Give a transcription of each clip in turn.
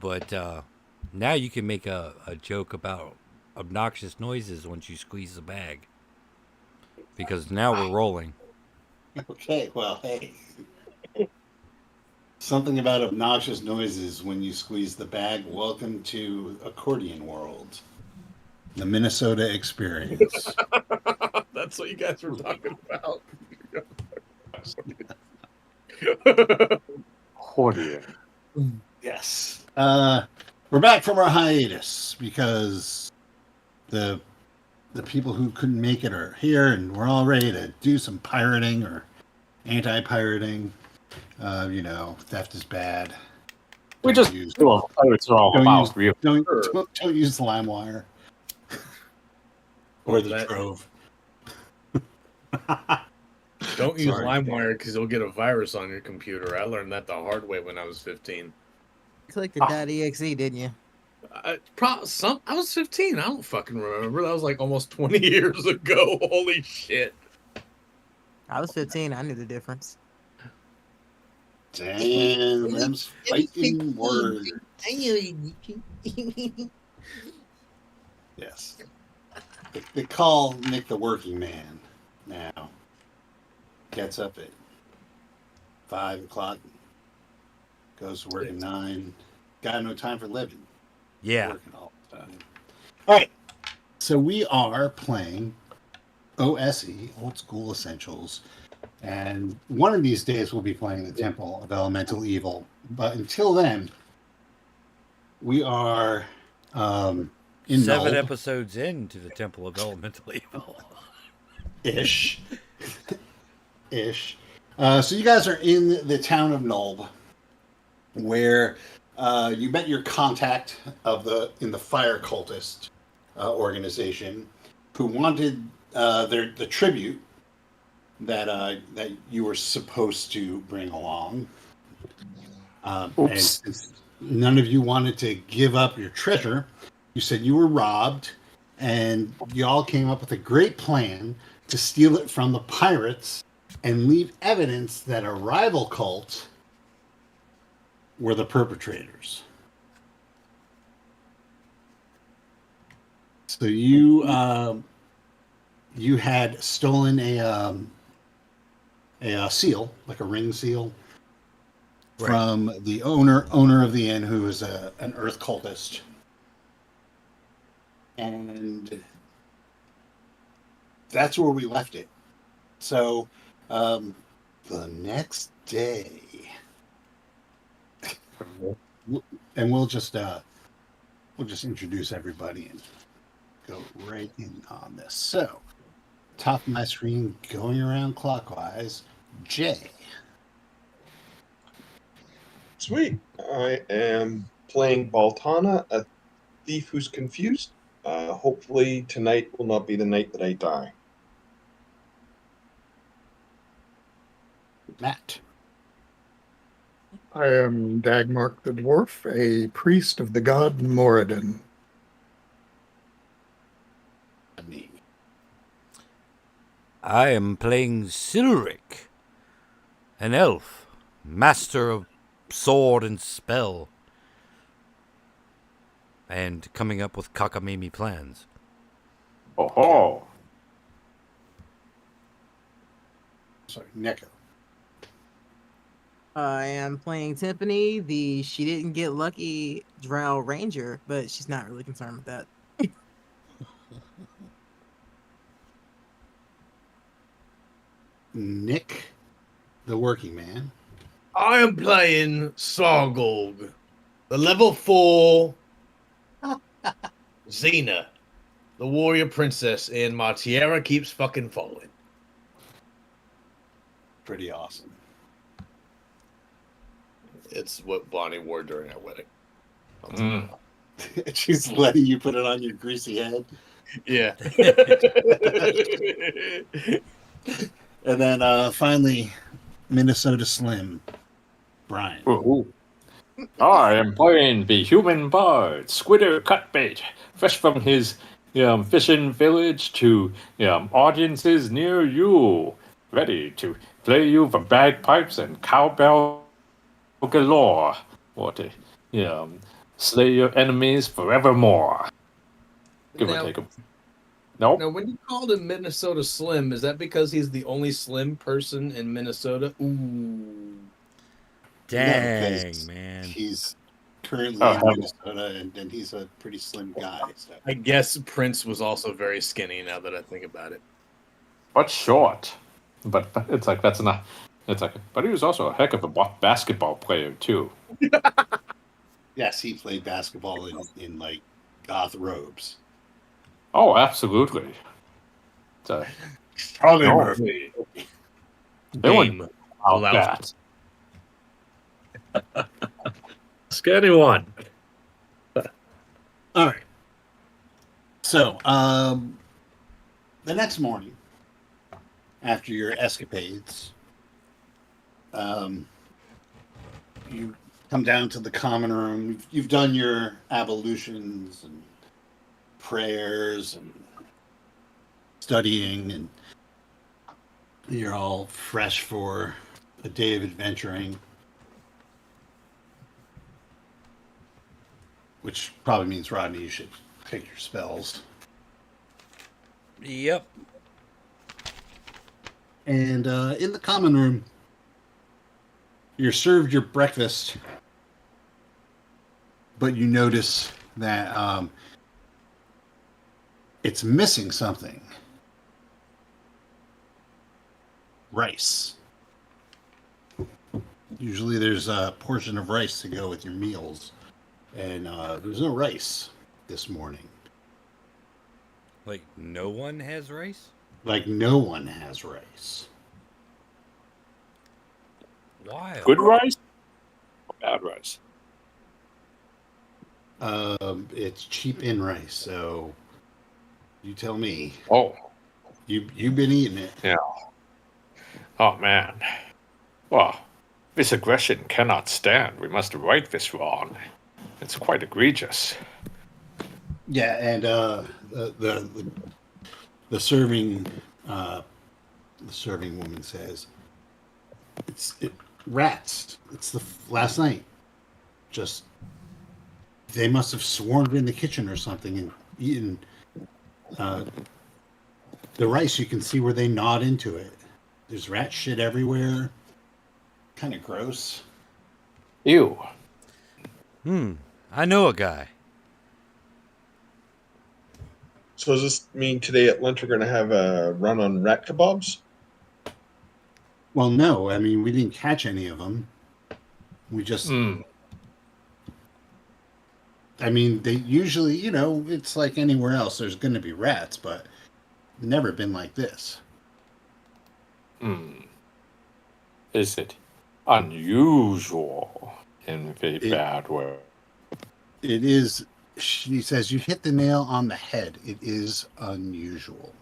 But now you can make a joke about obnoxious noises once you squeeze the bag. Because now we're rolling. Okay, well, hey. Something about obnoxious noises when you squeeze the bag. Welcome to Accordion World, the Minnesota experience. That's what you guys were talking about. Accordion. Yes. We're back from our hiatus because the people who couldn't make it are here, and we're all ready to do some pirating or anti-pirating. Theft is bad. We just do a pirates are all about. Don't use LimeWire or the Trove. Don't use LimeWire because you'll get a virus on your computer. I learned that the hard way when I was 15. You clicked the .exe, didn't you? I was 15. I don't fucking remember. That was like almost 20 years ago. Holy shit. I was 15. I knew the difference. Damn, them's fighting words. Yes. They call Nick the working man now. Gets up at 5 o'clock, goes to work at 9. Got no time for living. Yeah. Working all the time. All right. So we are playing OSE, Old School Essentials. And one of these days we'll be playing the Temple of Elemental Evil. But until then, we are in 7 Nulb. episodes into the Temple of Elemental Evil. Ish. So you guys are in the town of Nulb, where you met your contact in the fire cultist organization, who wanted the tribute that you were supposed to bring along. And since none of you wanted to give up your treasure, you said you were robbed, and you all came up with a great plan to steal it from the pirates and leave evidence that a rival cult were the perpetrators. So you had stolen a seal, like a ring seal, from the owner of the inn, who is an earth cultist. And that's where we left it. So the next day, and we'll just introduce everybody and go right in on this. So, top of my screen, going around clockwise, Jay. Sweet. I am playing Baltana, a thief who's confused. Hopefully tonight will not be the night that I die. Matt. I am Dagmark the Dwarf, a priest of the god Moradin. I am playing Silric, an elf, master of sword and spell, and coming up with cockamamie plans. Oh. Sorry, Neko. I am playing Tiffany, she didn't get lucky Drow Ranger, but she's not really concerned with that. Nick, the working man. I am playing Sargolg, the level 4 Xena, the warrior princess, and my tiara keeps fucking falling. Pretty awesome. It's what Bonnie wore during our wedding. She's letting you put it on your greasy head. Yeah. And then finally, Minnesota Slim, Brian. Ooh. I am playing the human bard, Squitter Cutbait, fresh from his fishing village to audiences near you, ready to play you for bagpipes and cowbell galore, or to slay your enemies forevermore. Give or Now, take a... Nope. now, when you called him Minnesota Slim, is that because he's the only slim person in Minnesota? Ooh. Dang, 'cause man. he's currently Oh, in hell. Minnesota, and he's a pretty slim guy. So. I guess Prince was also very skinny. Now that I think about it. But short. But it's like, that's not... It's like, but he was also a heck of a basketball player, too. Yes, he played basketball in like goth robes. Oh, absolutely. It's a, Charlie No. Murphy. they wouldn't Dame. out Blouse. that. Ask anyone. All right. So, the next morning, after your escapades, you come down to the common room. You've done your ablutions and prayers and studying, and you're all fresh for a day of adventuring, which probably means, Rodney, you should pick your spells. Yep. And in the common room, you're served your breakfast, but you notice that it's missing something. Rice. Usually there's a portion of rice to go with your meals, and there's no rice this morning. Like, no one has rice? Like, no one has rice. Wild. Good rice? Or bad rice? It's cheap in rice, so you tell me. Oh. You've been eating it. Yeah. Oh, man. Well, this aggression cannot stand. We must right this wrong. It's quite egregious. Yeah, and the serving woman says it's rats. It's the last night. Just they must have swarmed in the kitchen or something and eaten the rice. You can see where they gnawed into it. There's rat shit everywhere. Kind of gross. Ew. I know a guy. So does this mean today at lunch we're going to have a run on rat kebabs? Well, no. I mean, we didn't catch any of them. We just... I mean, they usually, it's like anywhere else. There's going to be rats, but never been like this. Is it unusual in a bad way? It is, she says, you hit the nail on the head. It is unusual.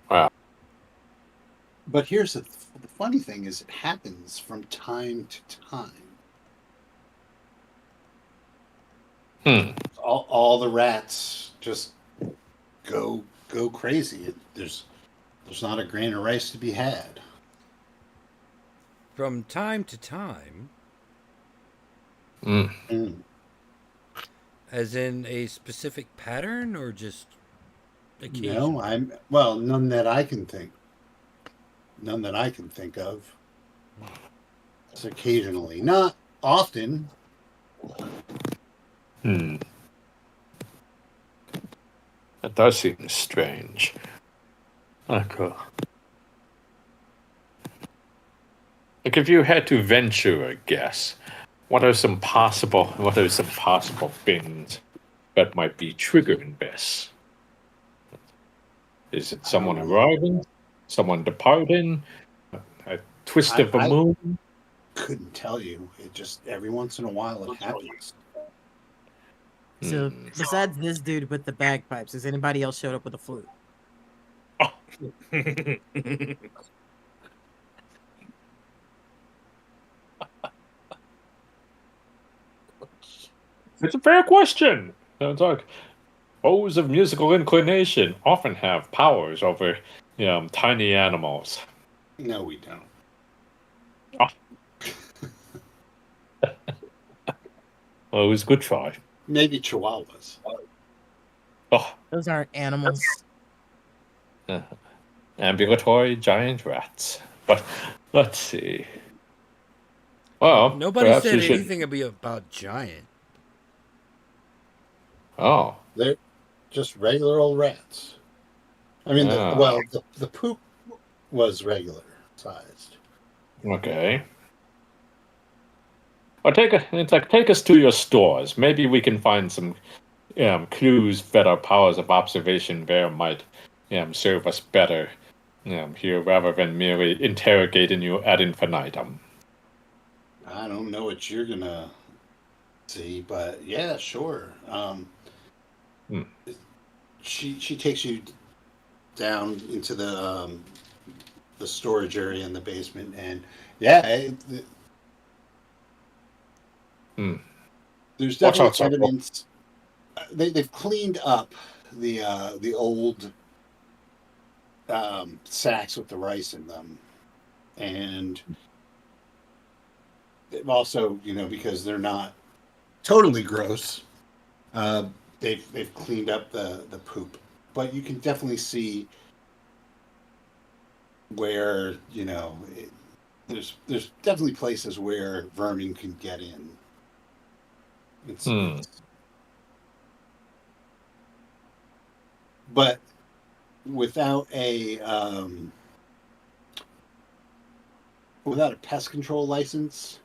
Wow. But here's the funny thing is it happens from time to time. All the rats just go crazy. There's not a grain of rice to be had. From time to time, as in a specific pattern or just occasionally? No, none that I can think. None that I can think of. It's occasionally, not often. That does seem strange. Okay. Like, if you had to venture a guess, what are some possible things that might be triggering this? Is it someone arriving? Someone departing? A twist of the moon? Couldn't tell you. It just every once in a while it happens. So besides this dude with the bagpipes, has anybody else showed up with a flute? It's a fair question. It's like those of musical inclination often have powers over tiny animals. No, we don't. Well, it was a good try. Maybe chihuahuas. Oh, Those aren't animals. ambulatory giant rats. But let's see. Well, Nobody perhaps said we should. anything about giant. Oh, They're just regular old rats. I mean, ah, the poop was regular sized. okay. Or take us to your stores. Maybe we can find some clues that our powers of observation there might serve us better here rather than merely interrogating you ad infinitum. I don't know what you're gonna see, but yeah, sure. Hmm. She takes you down into the storage area in the basement, and yeah, Hmm. there's Watch definitely out, sir. evidence. They've cleaned up the old sacks with the rice in them, and they've also, because they're not totally gross, uh, they've cleaned up the poop, but you can definitely see where there's definitely places where vermin can get in. Hmm. But without without a pest control license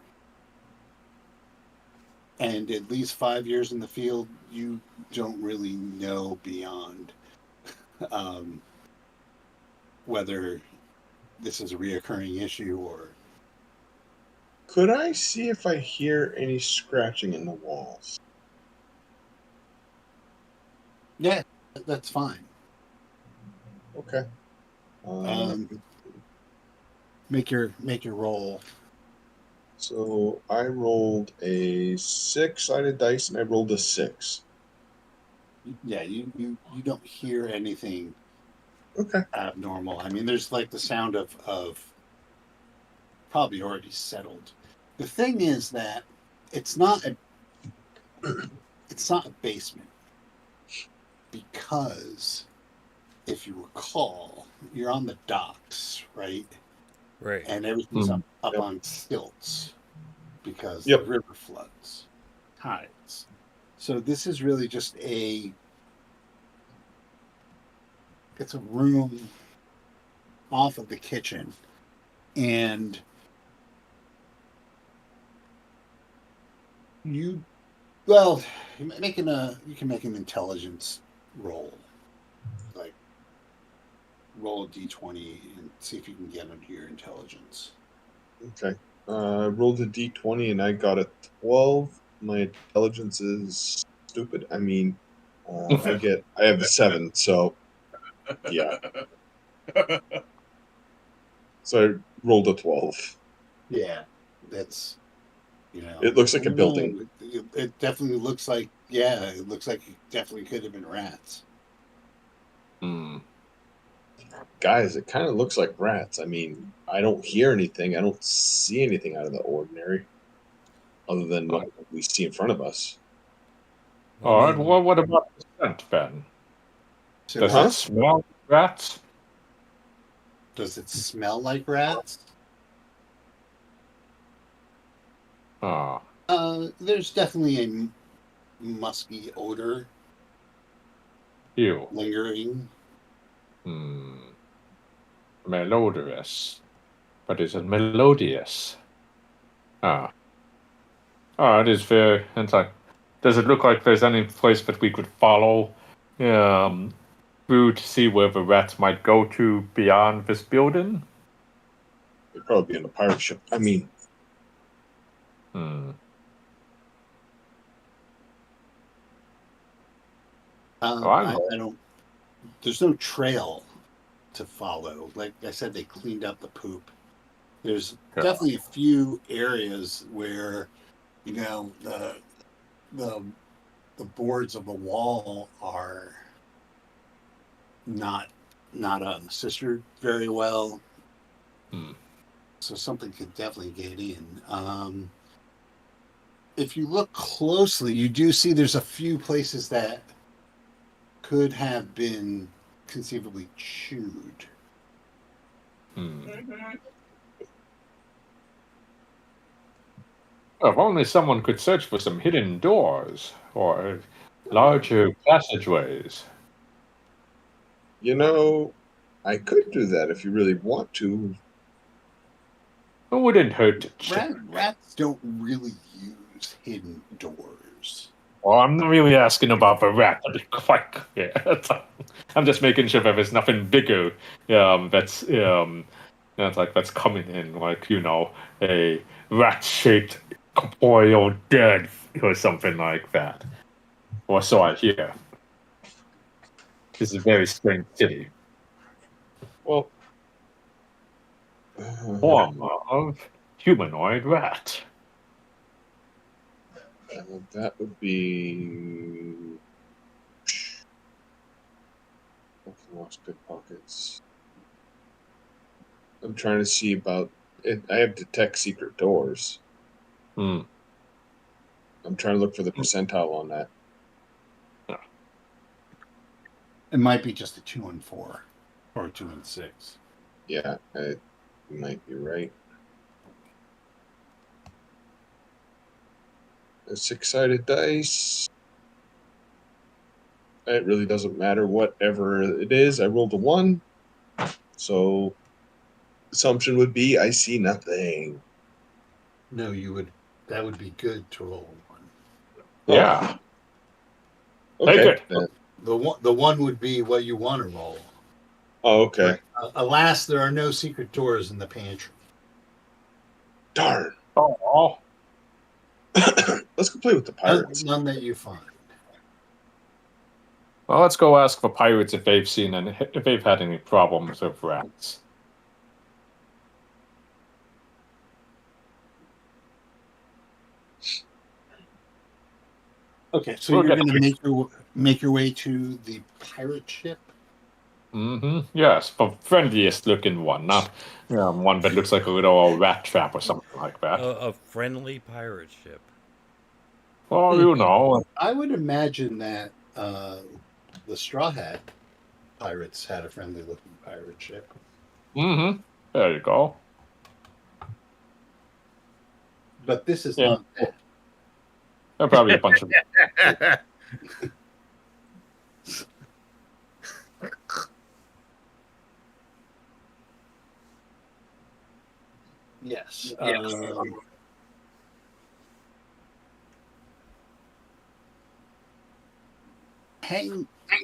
and at least 5 years in the field, you don't really know beyond um, whether this is a reoccurring issue or. Could I see if I hear any scratching in the walls? Yeah, that's fine. Okay. Um, make your roll. So I rolled a 6-sided dice, and I rolled a 6. Yeah, you don't hear anything Okay. abnormal. I mean, there's like the sound of probably already settled. The thing is that it's not a it's not a basement, because if you recall, you're on the docks, right? Right. And everything's Hmm. up Yep. on stilts because the Yep. river floods, tides. So this is really just it's a room off of the kitchen, and you well you can make an intelligence roll, like roll a d20 and see if you can get into your intelligence. Okay. I rolled a d20, and I got a 12. My intelligence is stupid. I mean, I have a 7, so yeah. So I rolled a 12. Yeah, that's It looks I like a don't building. know. It definitely looks like, yeah, it looks like it definitely could have been rats. Hmm. Guys, it kind of looks like rats. I mean, I don't hear anything. I don't see anything out of the ordinary other than what we see in front of us. I All right. mean, Well, what about the scent then? so Does it Huh? what? smell like rats? Does it smell like rats? Ah, There's definitely a musky odor ew. lingering. Hmm. Melodious. But is it melodious? Ah. Oh, it is very. It's like, does it look like there's any place that we could follow through to see where the rats might go to beyond this building? It'd probably be on a pirate ship. I mean, Hmm. Oh, I know. I don't. There's no trail to follow. Like I said, they cleaned up the poop. There's Yeah. definitely a few areas where the the boards of the wall are not sistered very well. Hmm. So something could definitely get in. if you look closely, you do see there's a few places that could have been conceivably chewed. Hmm. If only someone could search for some hidden doors or larger passageways. You know, I could do that if you really want to. It wouldn't hurt to check. Rats don't really use hidden doors. Well, I'm not really asking about the rat. To be quite clear. I'm just making sure that there's nothing bigger that's coming in, like, a rat-shaped corporeal dead or something like that. Or so I hear. This is a very strange city. Well, Form of humanoid rat. that would be. Lost pickpockets. I'm trying to see about it. I have detect secret doors. Hmm. I'm trying to look for the percentile on that. It might be just a 2 and 4 or a 2 and 6. Yeah, you might be right. A 6-sided dice. It really doesn't matter whatever it is. I rolled a 1. So assumption would be I see nothing. No, that would be good to roll one. Yeah. Okay. Take it. Then. The one would be what you want to roll. Oh, okay. But, alas, there are no secret doors in the pantry. Darn. Oh. Let's go play with the pirates. None that you find. Well, let's go ask the pirates if they've had any problems with rats. Okay, so We'll you're get going to make your way to the pirate ship. Mm-hmm. Yes, the friendliest looking one, not one that looks like a little rat trap or something like that. A friendly pirate ship. Well, you know. I would imagine that the Straw Hat pirates had a friendly-looking pirate ship. Mm-hmm. There you go. But this is Yeah. not that. They're probably a bunch of. Yes.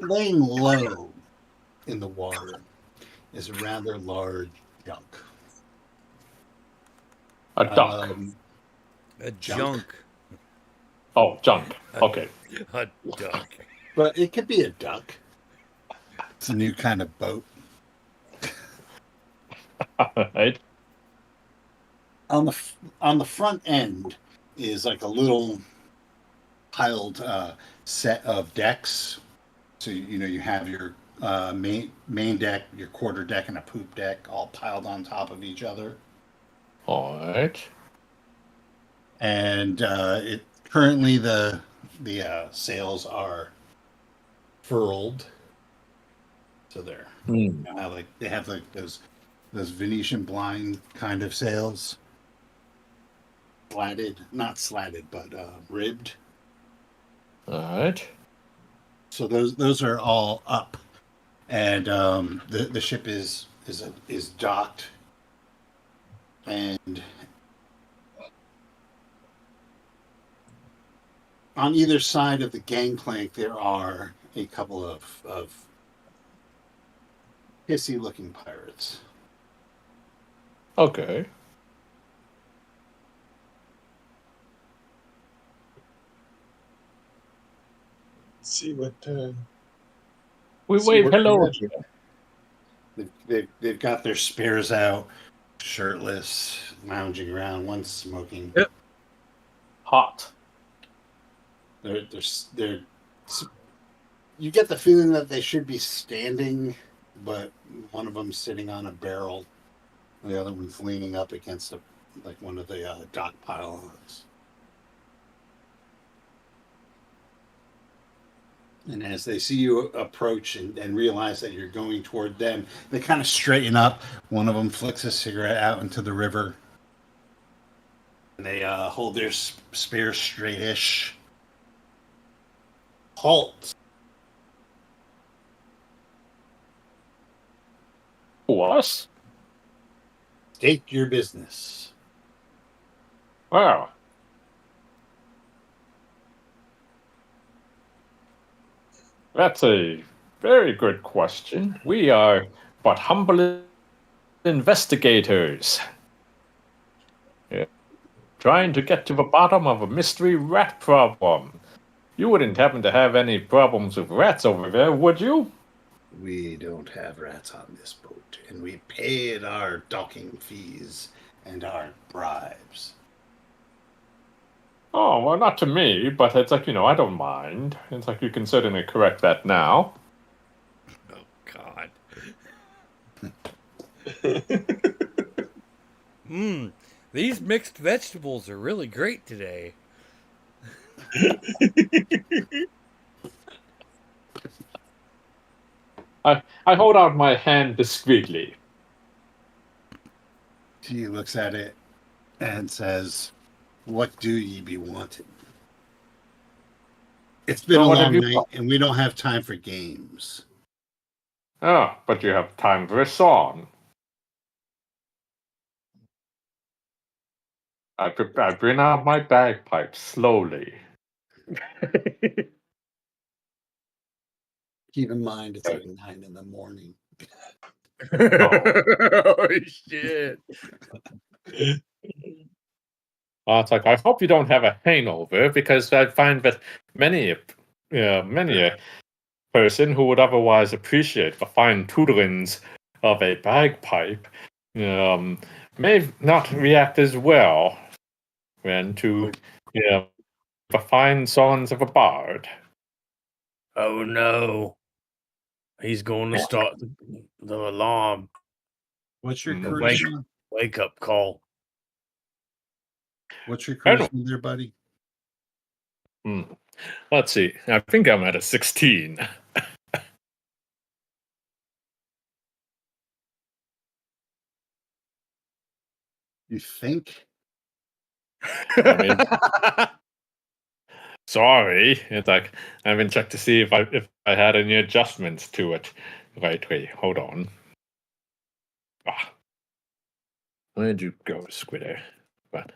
Laying low in the water is a rather large junk. A duck. A junk. Oh, junk. Okay. A duck. But it could be a duck. It's a new kind of boat. Right. On the front end is like a little piled set of decks. So you have your main deck, your quarter deck, and a poop deck all piled on top of each other. All right. And currently the sails are furled, so they're they have like those Venetian blind kind of sails, not slatted, but ribbed. All right. So those are all up, and the ship is docked, and on either side of the gangplank there are a couple of hissy-looking pirates. Okay. See what. We see wave what hello. They've got their spares out, shirtless, lounging around. One's smoking. Yep. Hot. They're you get the feeling that they should be standing, but one of them's sitting on a barrel, and the other one's leaning up against one of the dock piles. And as they see you approach and realize that you're going toward them, they kind of straighten up. One of them flicks a cigarette out into the river. And they hold their spears straightish. Halt. Us? State your business. Well, that's a very good question. We are but humble investigators. Yeah. Trying to get to the bottom of a mystery rat problem. You wouldn't happen to have any problems with rats over there, would you? We don't have rats on this boat, and we paid our docking fees and our bribes. Oh, well, not to me, but it's like, I don't mind. It's like you can certainly correct that now. Oh God. These mixed vegetables are really great today. I hold out my hand discreetly. She looks at it and says, "What do ye be wanting? It's been So a what have long you night, got? and we don't have time for games." Oh, but you have time for a song. I bring out my bagpipes slowly. Keep in mind, it's like 9 in the morning. Oh shit! It's like, I hope you don't have a hangover, because I find that many a person who would otherwise appreciate the fine tootlings of a bagpipe may not react as well when to the fine songs of a bard. Oh no! He's going to start the alarm. What's your Mm, charisma? Wake up call. What's your I don't- charisma there, buddy? Let's see. I think I'm at a 16. You think? I mean, sorry. It's like I haven't checked to see if I had any adjustments to it. Wait, hold on. Where'd you go, Squidder? But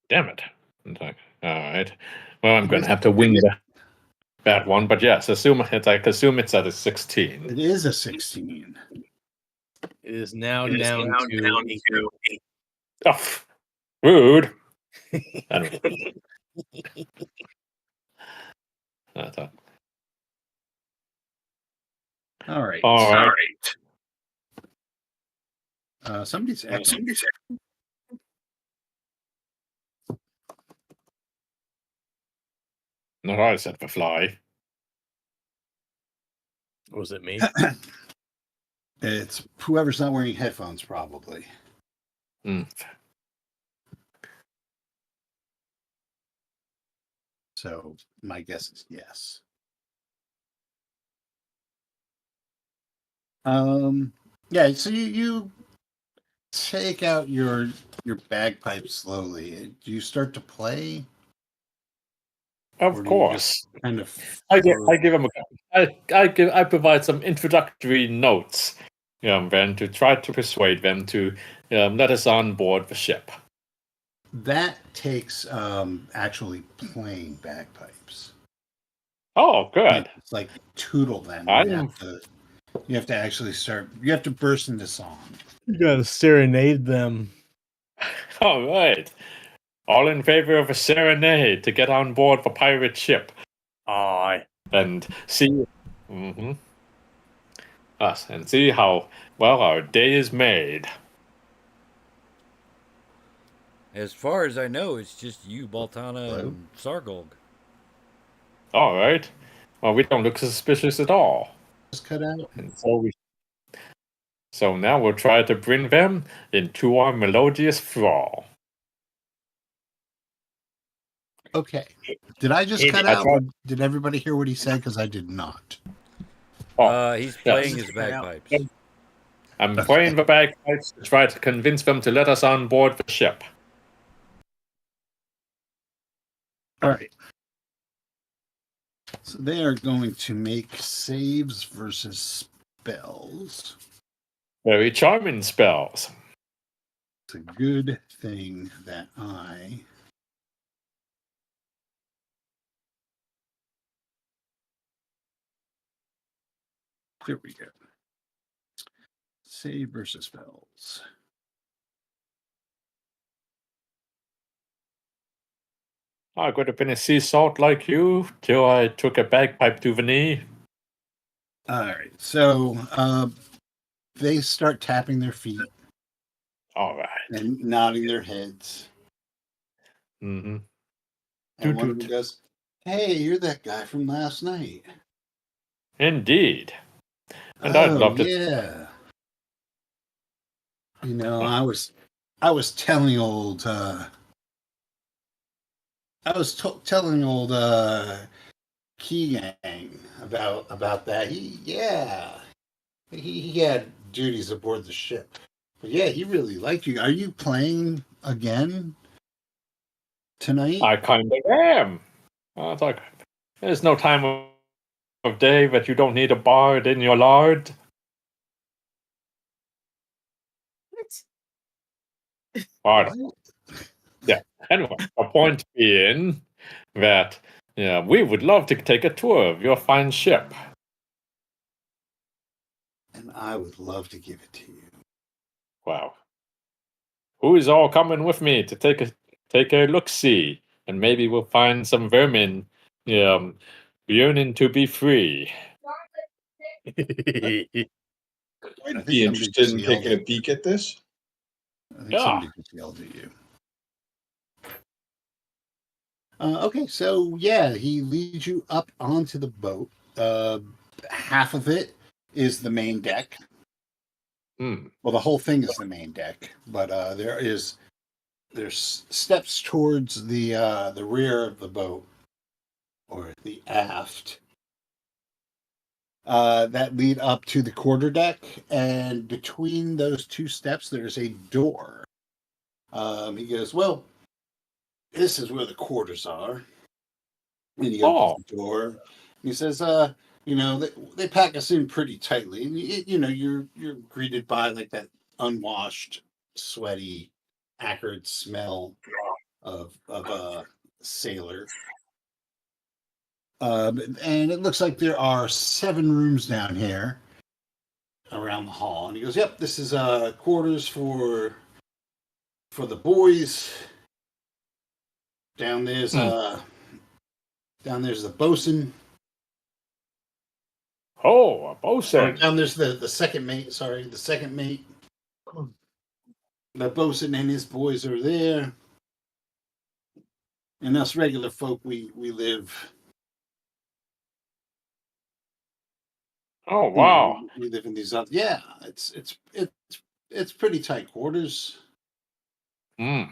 damn it. It's like, all right. Well, I'm gonna have to wing that one, but yes, assume it's at a 16. It is a 16. It is now down to 8. Oh, rude. I don't I thought, All right. all right. Somebody's echoing. Not I said for fly. Was it me? It's whoever's not wearing headphones, probably. Mm. So my guess is yes. Yeah, so you take out your bagpipe slowly. Do you start to play? Or Of do you course. just kind of I give him I provide some introductory notes, then to try to persuade them to let us on board the ship. that takes actually playing bagpipes. Oh, good. It's like tootle them. You have to actually start. You have to burst into song. You gotta serenade them. All right. All in favor of a serenade to get on board the pirate ship Aye. and see us and see how well our day is made. As far as I know, it's just you, Baltana, Hello? and Sargolg. All right. Well, we don't look suspicious at all. Just cut out. And so now we'll try to bring them into our melodious thrall. Okay. Did I just Maybe. cut I out? tried- Did everybody hear what he said? Because I did not. He's yes. playing his bagpipes. I'm Okay. playing the bagpipes to try to convince them to let us on board the ship. All right. So they are going to make saves versus spells. Very charming spells. It's a good thing that I. There we go. Save versus spells. I could have been a sea salt like you till I took a bagpipe to the knee. All right. So they start tapping their feet All right. and nodding their heads. Mm-hmm. And one of them Toot. goes, "Hey, you're that guy from last night." Indeed. And I'd Oh love to. yeah. You know, I was telling old telling old Keegang about that. He had duties aboard the ship. But yeah, he really liked you. Are you playing again tonight? I kind of am. I was like, there's no time of day that you don't need a bard in your lard. Bard. What? Yeah. Anyway, the point being that we would love to take a tour of your fine ship. And I would love to give it to you. Wow. Who is all coming with me to take a look see, and maybe we'll find some vermin yearning to be free. I'd think be somebody interested just in yelled taking a at peek at this. I think Yeah. somebody just yelled at you. Okay, so yeah, he leads you up onto the boat. Half of it is the main deck. Hmm. Well, the whole thing is the main deck, but there's steps towards the rear of the boat or the aft that lead up to the quarter deck, and between those two steps, there's a door. He goes, "Well, this is where the quarters are." And he opens Oh. the door. And he says, you know, they pack us in pretty tightly. And you know, you're greeted by like that unwashed, sweaty, acrid smell of a sailor. And it looks like there are 7 rooms down here around the hall. And he goes, "Yep, this is quarters for the boys. Down there's down there's the bosun. Oh, a Or bosun. down there's the second mate. Sorry, the second mate. The bosun and his boys are there, and us regular folk, we live. Oh, You know, wow. we live in these other. Yeah, it's pretty tight quarters. Hmm.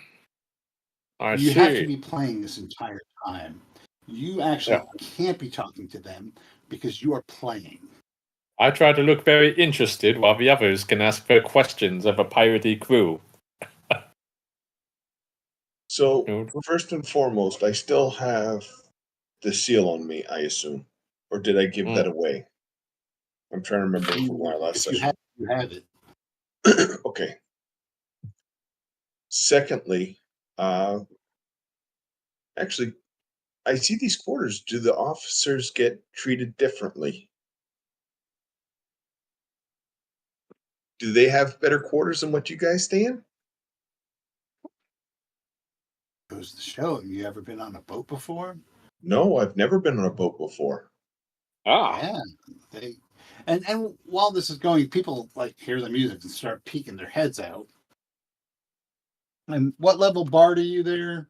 I You have to see. be playing this entire time. You Yeah. actually can't be talking to them because you are playing. I try to look very interested while the others can ask their questions of a piratey crew. So, first and foremost, I still have the seal on me, I assume. Or did I give that away? I'm trying to remember from our last If you session. you have it. Okay. Secondly, actually, I see these quarters. Do the officers get treated differently? Do they have better quarters than what you guys stay in? Goes to show. Have you ever been on a boat before? No, I've never been on a boat before. Ah. Yeah, they and while this is going, people like hear the music and start peeking their heads out. And what level bard are you there?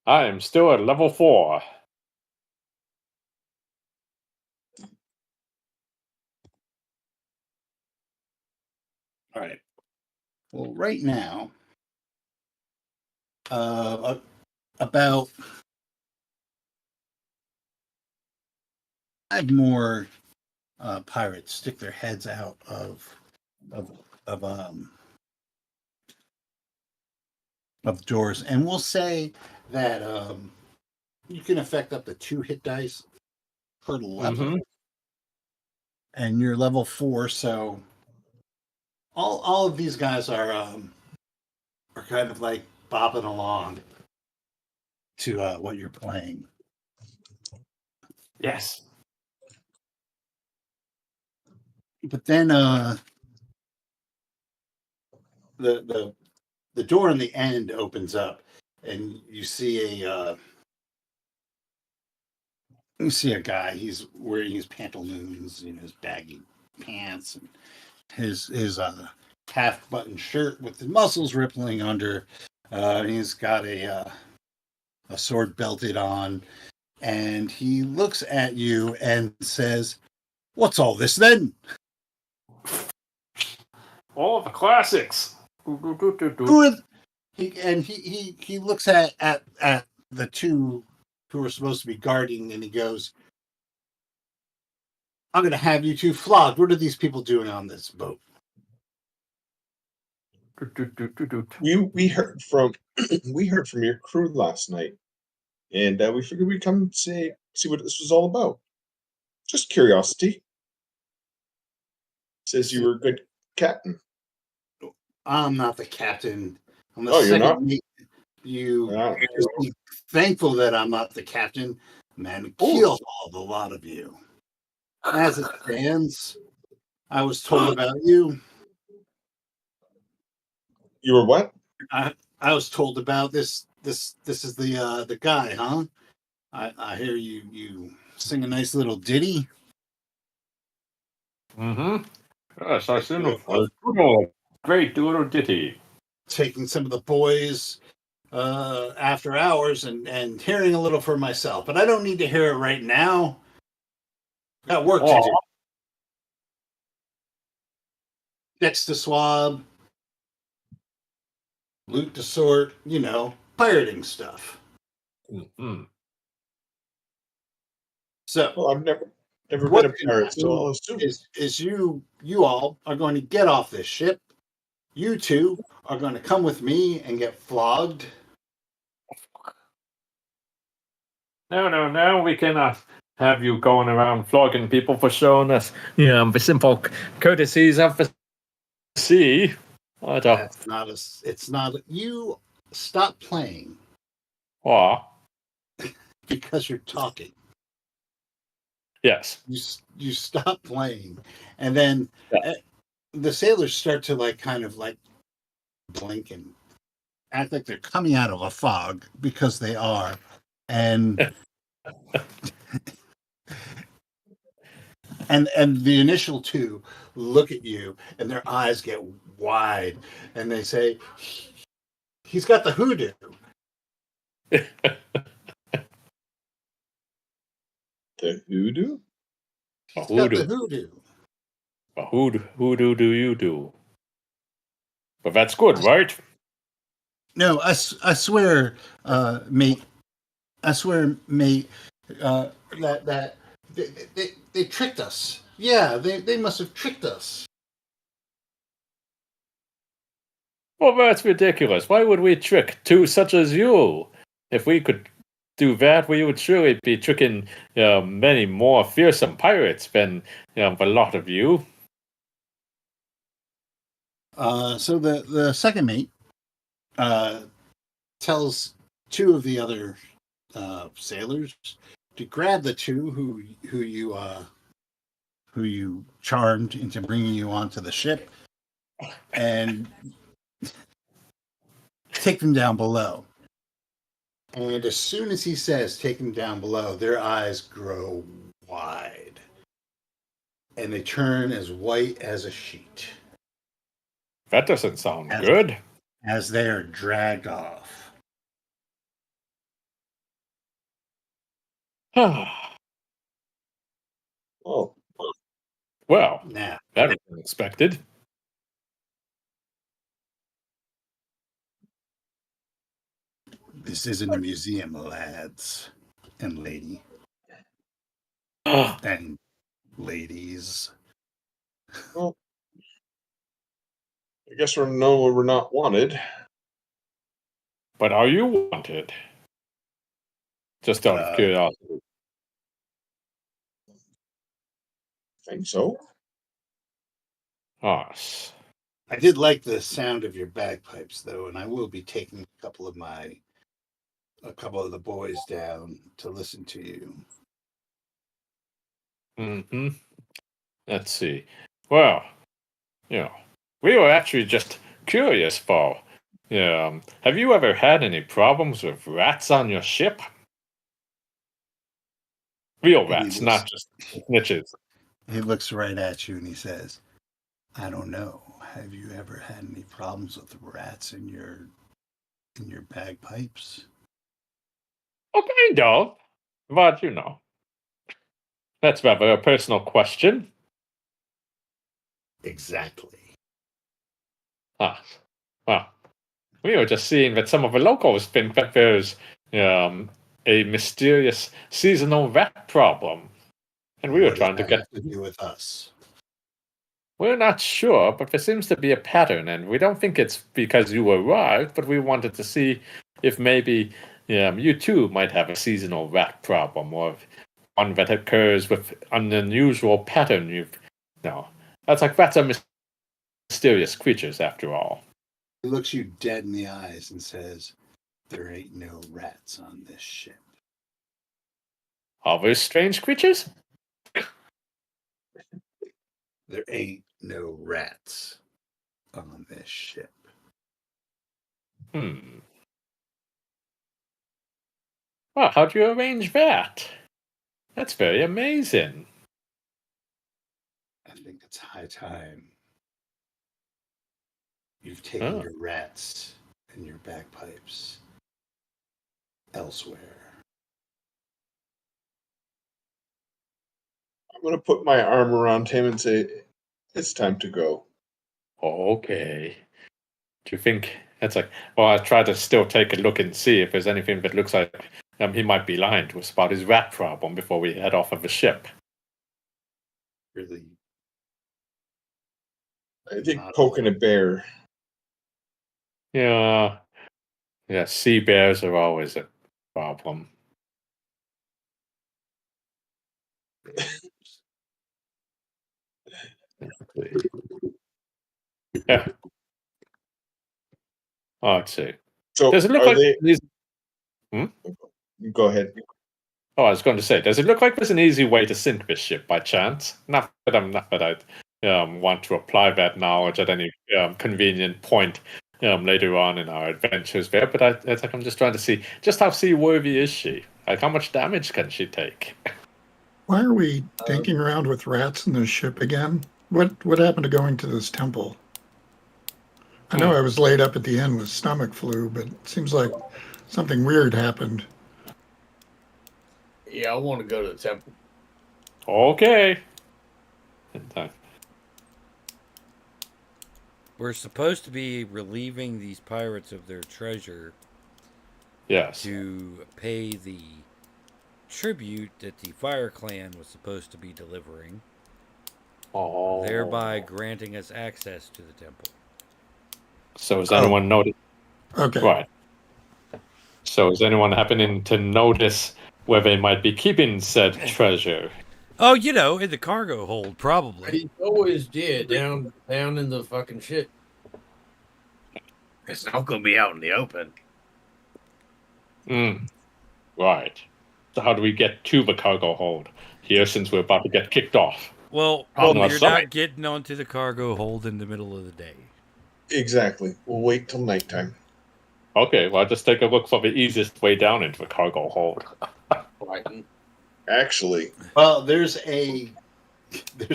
I am still at level 4. All right. Well, right now, about more pirates stick their heads out of of um of doors, and we'll say that you can affect up to 2 hit dice per level, Mm-hmm. and you're level 4, so all of these guys are kind of like bopping along to what you're playing. Yes. But then the door in the end opens up, and you see a guy. He's wearing his pantaloons, his baggy pants, and his half button shirt with the muscles rippling under. He's got a sword belted on, and he looks at you and says, "What's all this then?" All the classics. Who are he looks at the two who are supposed to be guarding, and he goes, "I'm going to have you two flogged. What are these people doing on this boat?" We heard from we heard from your crew last night, and we figured we'd come and see what this was all about. Just curiosity. Says you were a good captain. I'm not the captain. I'm the Oh, you're second not? mate. You Yeah. just be thankful that I'm not the captain. Man, Oh. keel hauled a lot of you. As it stands, I was told about you. You were what? I was told about this. This is the guy, huh? I hear you sing a nice little ditty. Mm-hmm. Yes, I sing a great little ditty. Taking some of the boys after hours and hearing a little for myself, but I don't need to hear it right now. Got work to do. Decks to swab, loot to sort, pirating stuff. Mm-hmm. So Well, I've never been what's a going to pirate, so I'll happen assume. is you all are going to get off this ship. You two are going to come with me and get flogged. No, we cannot have you going around flogging people for showing us, the simple courtesies of the sea. That's not it's not you stop playing because you're talking. Yes. You stop playing, and then the sailors start to kind of blink and act like they're coming out of a fog, because they are, and and the initial two look at you, and their eyes get wide, and they say, "He's got the hoodoo." The hoodoo? He's got the hoodoo. Who do you do? But that's good, right? No, I swear, mate. I swear, mate. That they tricked us. Yeah, they must have tricked us. Well, that's ridiculous. Why would we trick two such as you? If we could do that, we would surely be tricking many more fearsome pirates than a lot of you. So the second mate tells two of the other sailors to grab the two who you charmed into bringing you onto the ship and take them down below. And as soon as he says take them down below, their eyes grow wide and they turn as white as a sheet That doesn't sound good. as they are dragged off. Oh, Well, Now, that was unexpected. this isn't a museum, lads and lady. and ladies. Well, I guess we're not wanted. But are you wanted? Just out of curiosity. Think so. Us. I did like the sound of your bagpipes, though, and I will be taking a couple of the boys down to listen to you. Mm-hmm. Let's see. Well, we were actually just curious, Paul. Have you ever had any problems with rats on your ship? Real And he rats, looks- not just snitches. He looks right at you and he says, "I don't know. Have you ever had any problems with rats in your bagpipes?" Oh, kind of. But, that's rather a personal question. Exactly. Ah, well, we were just seeing that some of the locals think that there's a mysterious seasonal rat problem. And we were What does trying to that get... have to do with us? We're not sure, but there seems to be a pattern, and we don't think it's because you arrived, but we wanted to see if maybe you too might have a seasonal rat problem, or one that occurs with an unusual pattern. That's like rats are mysterious creatures, after all. He looks you dead in the eyes and says, "There ain't no rats on this ship." Are those strange creatures? There ain't no rats on this ship. Well, how'd you arrange that? That's very amazing. I think it's high time you've taken Oh. your rats and your bagpipes elsewhere. I'm going to put my arm around him and say, it's time to go. Okay. Do you think it's like? Well, I try to still take a look and see if there's anything that looks like he might be lying to us about his rat problem before we head off of the ship. Really? I think Not poking a bear. Yeah, sea bears are always a problem. Yeah. Oh, let's see. So Does it look are like they? these? Go ahead. Oh, I was going to say, does it look like there's an easy way to sink this ship by chance? Not that I want to apply that knowledge at any convenient point later on in our adventures there, but it's like I'm just trying to see just how seaworthy is she? Like, how much damage can she take? Why are we dinking around with rats in this ship again? What happened to going to this temple? I know I was laid up at the inn with stomach flu, but it seems like something weird happened. Yeah, I want to go to the temple. Okay. We're supposed to be relieving these pirates of their treasure Yes. to pay the tribute that the Fire Clan was supposed to be delivering, Oh. thereby granting us access to the temple. So has anyone noticed? Okay. Right. So is anyone happening to notice where they might be keeping said treasure? Oh, in the cargo hold, probably. He always did down in the fucking shit. It's not gonna be out in the open. Right. So how do we get to the cargo hold here since we're about to get kicked off? Well, Well, you're sorry. not getting onto the cargo hold in the middle of the day. Exactly. We'll wait till nighttime. Okay, well, I'll just take a look for the easiest way down into the cargo hold. Right. Actually, Well, there's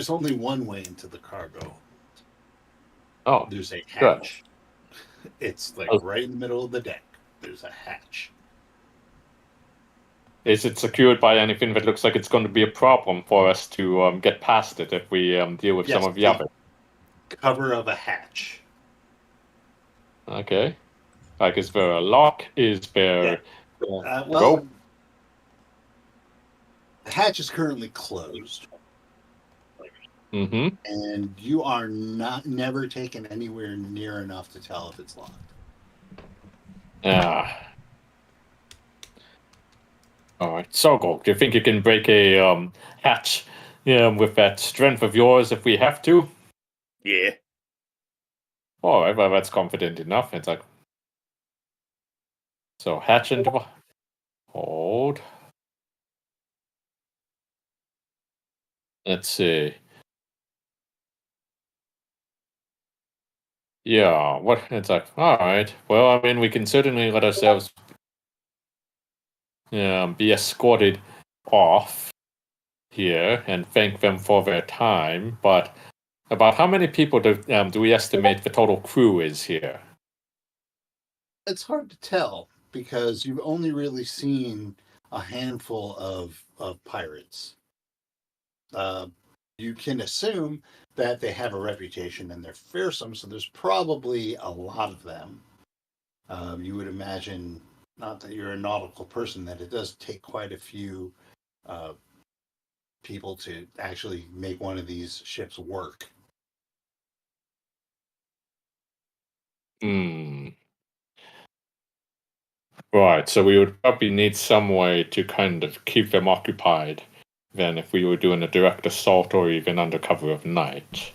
only one way into the cargo. Oh, There's a good. hatch. It's like Oh. right in the middle of the deck. There's a hatch. Is it secured by anything that looks like it's going to be a problem for us to get past it if we deal with some Yes, of the the- others? Cover of a hatch. Okay. Like, is there a lock? Is there... Well, Rope? The hatch is currently closed, Mm-hmm. and you are never taken anywhere near enough to tell if it's locked. Yeah. All right, Sogol, do you think you can break a hatch with that strength of yours if we have to? Yeah. All right, well, that's confident enough. It's like, so hatch into the hold. Let's see. Yeah, what? It's like, all right. Well, I mean, we can certainly let ourselves be escorted off here and thank them for their time, but about how many people do we estimate the total crew is here? It's hard to tell because you've only really seen a handful of pirates. You can assume that they have a reputation and they're fearsome, so there's probably a lot of them. You would imagine, not that you're a nautical person, that it does take quite a few uh, people to actually make one of these ships work. Hmm. Right, so we would probably need some way to kind of keep them occupied than if we were doing a direct assault or even under cover of night.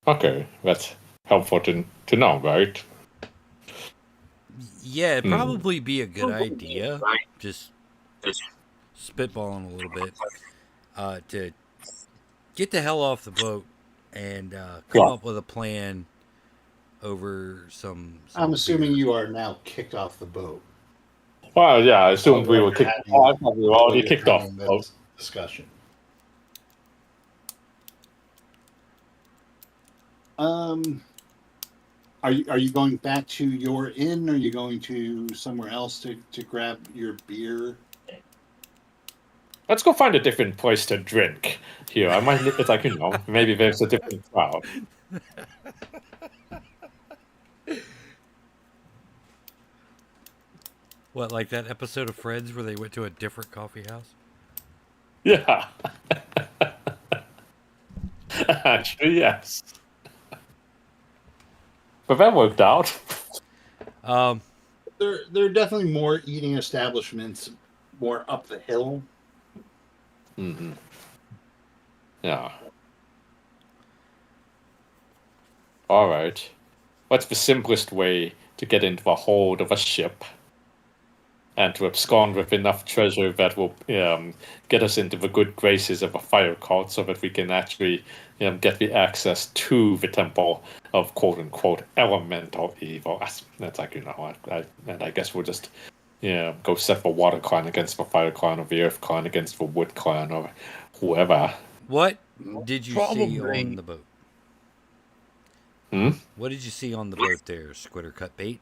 Okay, that's helpful to know, right? Yeah, it'd probably be a good idea, just spitballing a little bit, to get the hell off the boat and come Yeah. up with a plan over some I'm assuming beer. you are now kicked off the boat. Well, yeah, I assumed we were kicked off. We were already kicked off. Having this discussion. Are you going back to your inn? Or are you going to somewhere else to grab your beer? Let's go find a different place to drink here. I might. It's like, maybe there's a different crowd. What, like that episode of Friends where they went to a different coffee house? Yeah. Actually, yes. But that worked out. There are definitely more eating establishments more up the hill. Mm-hmm. Yeah. All right. What's the simplest way to get into the hold of a ship and to abscond with enough treasure that will get us into the good graces of a fire cult so that we can actually get the access to the temple of quote-unquote elemental evil? That's like, and I guess we'll just go set the water clan against the fire clan or the earth clan against the wood clan or whoever. What did you see Probably. on the boat? Hmm? What did you see on the boat there, Squitter Cut Bait?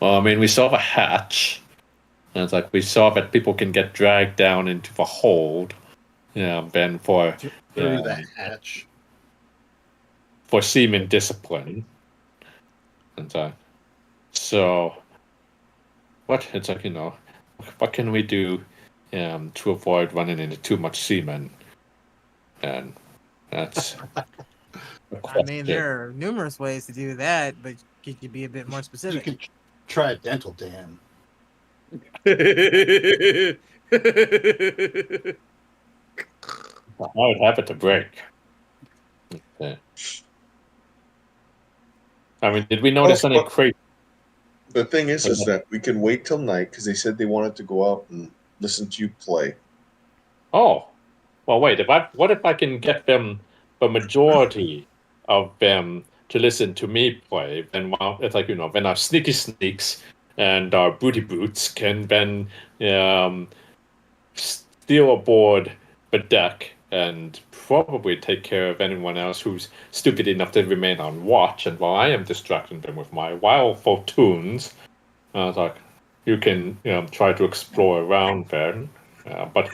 Well, I mean, we saw the hatch, and it's like we saw that people can get dragged down into the hold, then for Through that hatch. for seaman discipline. And so, what it's like, what can we do to avoid running into too much seamen? And that's. I mean, there are numerous ways to do that, but could you be a bit more You specific? can try a dental dam. I would have it to break. Okay. I mean, did we notice any crazy? The thing is that we can wait till night because they said they wanted to go out and listen to you play. Oh, well, wait. What if I can get them, the majority of them, to listen to me play? Then, it's like then our sneaky sneaks and our booty boots can then steal aboard the deck and probably take care of anyone else who's stupid enough to remain on watch. And while I am distracting them with my wildful tunes, I was like, you can try to explore around there. But,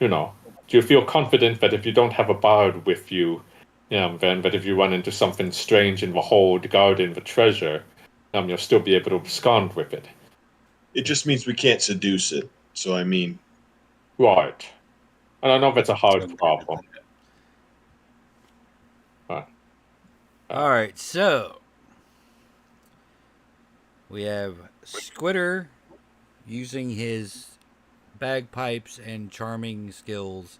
do you feel confident that if you don't have a bard with you, then that if you run into something strange in the hold guarding the treasure, you'll still be able to abscond with it? It just means we can't seduce it. So I mean, Right. I don't know if it's a hard problem. All right, so we have Squitter using his bagpipes and charming skills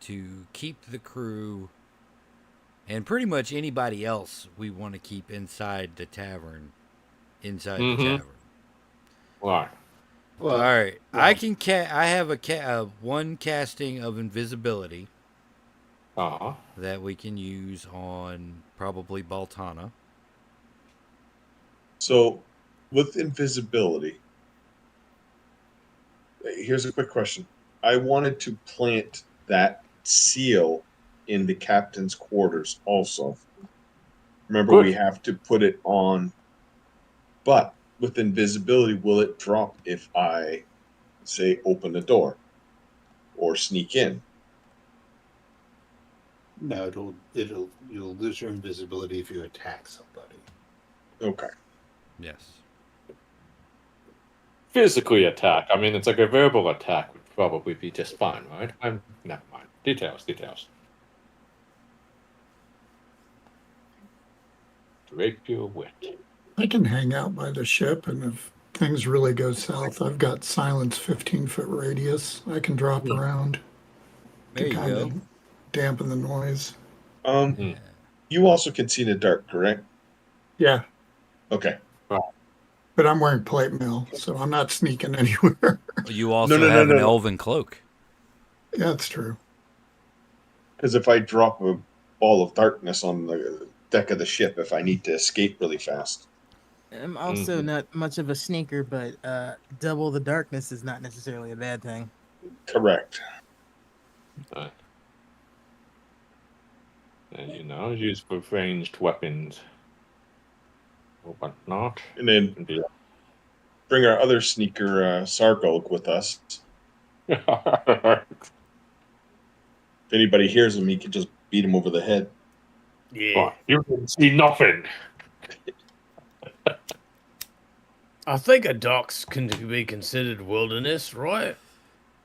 to keep the crew and pretty much anybody else we want to keep inside the tavern. Mhm. Right. Well, All right, well, I have one casting of invisibility Uh-huh. that we can use on probably Baltana. So, with invisibility, here's a quick question. I wanted to plant that seal in the captain's quarters also. Remember, Good. we have to put it on. But with invisibility, will it drop if I, say, open the door or sneak in? no, you'll lose your invisibility if you attack somebody. Okay. Yes. Physically attack. I mean, it's like a verbal attack would probably be just fine, right? Never mind. Details. Rapier wit. I can hang out by the ship, and if things really go south, I've got silence 15-foot radius. I can drop around There to you kind go. of dampen the noise. Mm. You also can see in the dark, correct? Yeah, Okay. but I'm wearing plate mail, so I'm not sneaking anywhere. You also no, have an no. elven cloak. Yeah, that's true. Because if I drop a ball of darkness on the deck of the ship, if I need to escape really fast. I'm also not much of a sneaker, but double the darkness is not necessarily a bad thing. Correct. And use for ranged weapons or whatnot. And then bring our other sneaker, Sargog, with us. If anybody hears him, he can just beat him over the head. Yeah. You can see nothing. I think a docks can be considered wilderness, right?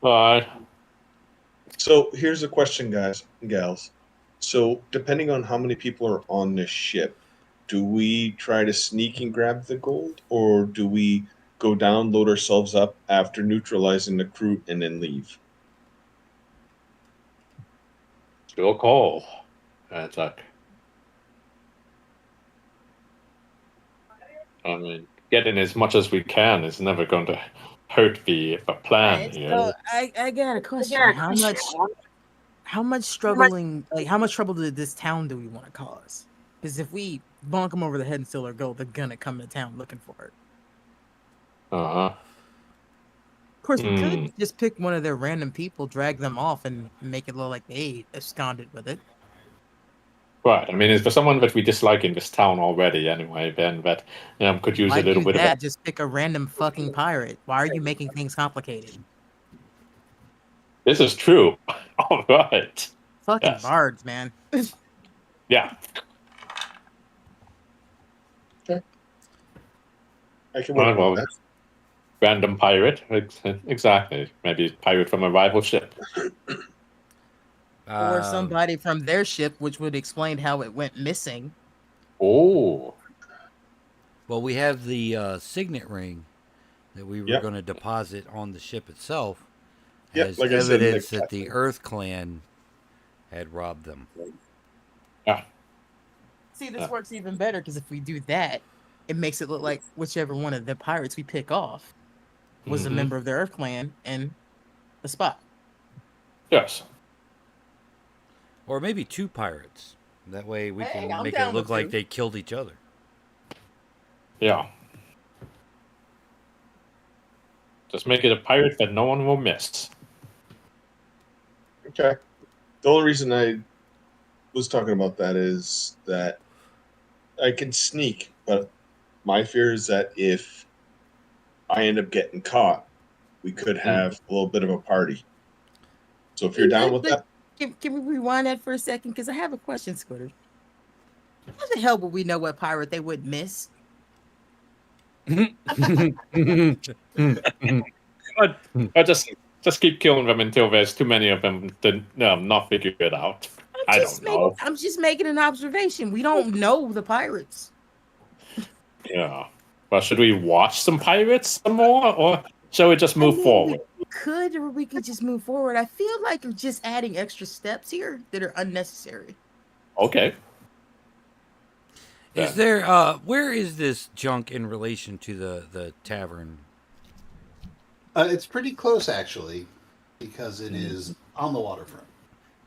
Right. So here's a question, guys and gals. So depending on how many people are on this ship, do we try to sneak and grab the gold, or do we go down, load ourselves up after neutralizing the crew, and then leave? Still call. It's like, I mean, getting as much as we can is never going to hurt the plan Right, here. so I got a question. How much struggling, like how much trouble to this town do we want to cause? Because if we bonk them over the head and steal their gold, they're gonna come to town looking for it. Uh-huh. Of course, we could just pick one of their random people, drag them off, and make it look like they absconded with it. Right. I mean, is there someone that we dislike in this town already anyway, Ben, that could use Why a little do bit that? of Just pick a random fucking pirate. Why are you making things complicated? This is true. All right. Fucking Yes. bards, man. Yeah. I can work with that. Random pirate. Exactly. Maybe pirate from a rival ship. Or somebody from their ship, which would explain how it went missing. Oh. Well, we have the signet ring that we were going to deposit on the ship itself as like evidence that the Earth Clan had robbed them. Yeah. See, this works even better because if we do that, it makes it look like whichever one of the pirates we pick off was a member of the Earth Clan and the spot. Yes. Or maybe two pirates. That way we can make down it look with like two. they killed each other. Yeah. Just make it a pirate that no one will miss. Okay. The only reason I was talking about that is that I can sneak, but my fear is that if I end up getting caught, we could have a little bit of a party. So if you're down with that, can we rewind that for a second? Because I have a question, Squitter. How the hell would we know what pirate they would miss? I just Just keep killing them until there's too many of them to not figure it out. I don't know. I'm just making an observation. We don't know the pirates. Yeah. Well, should we watch some pirates some more, or shall we just move forward? We could, or we could just move forward. I feel like you're just adding extra steps here that are unnecessary. Okay. Is there where is this junk in relation to the tavern? It's pretty close, actually, because it is on the waterfront.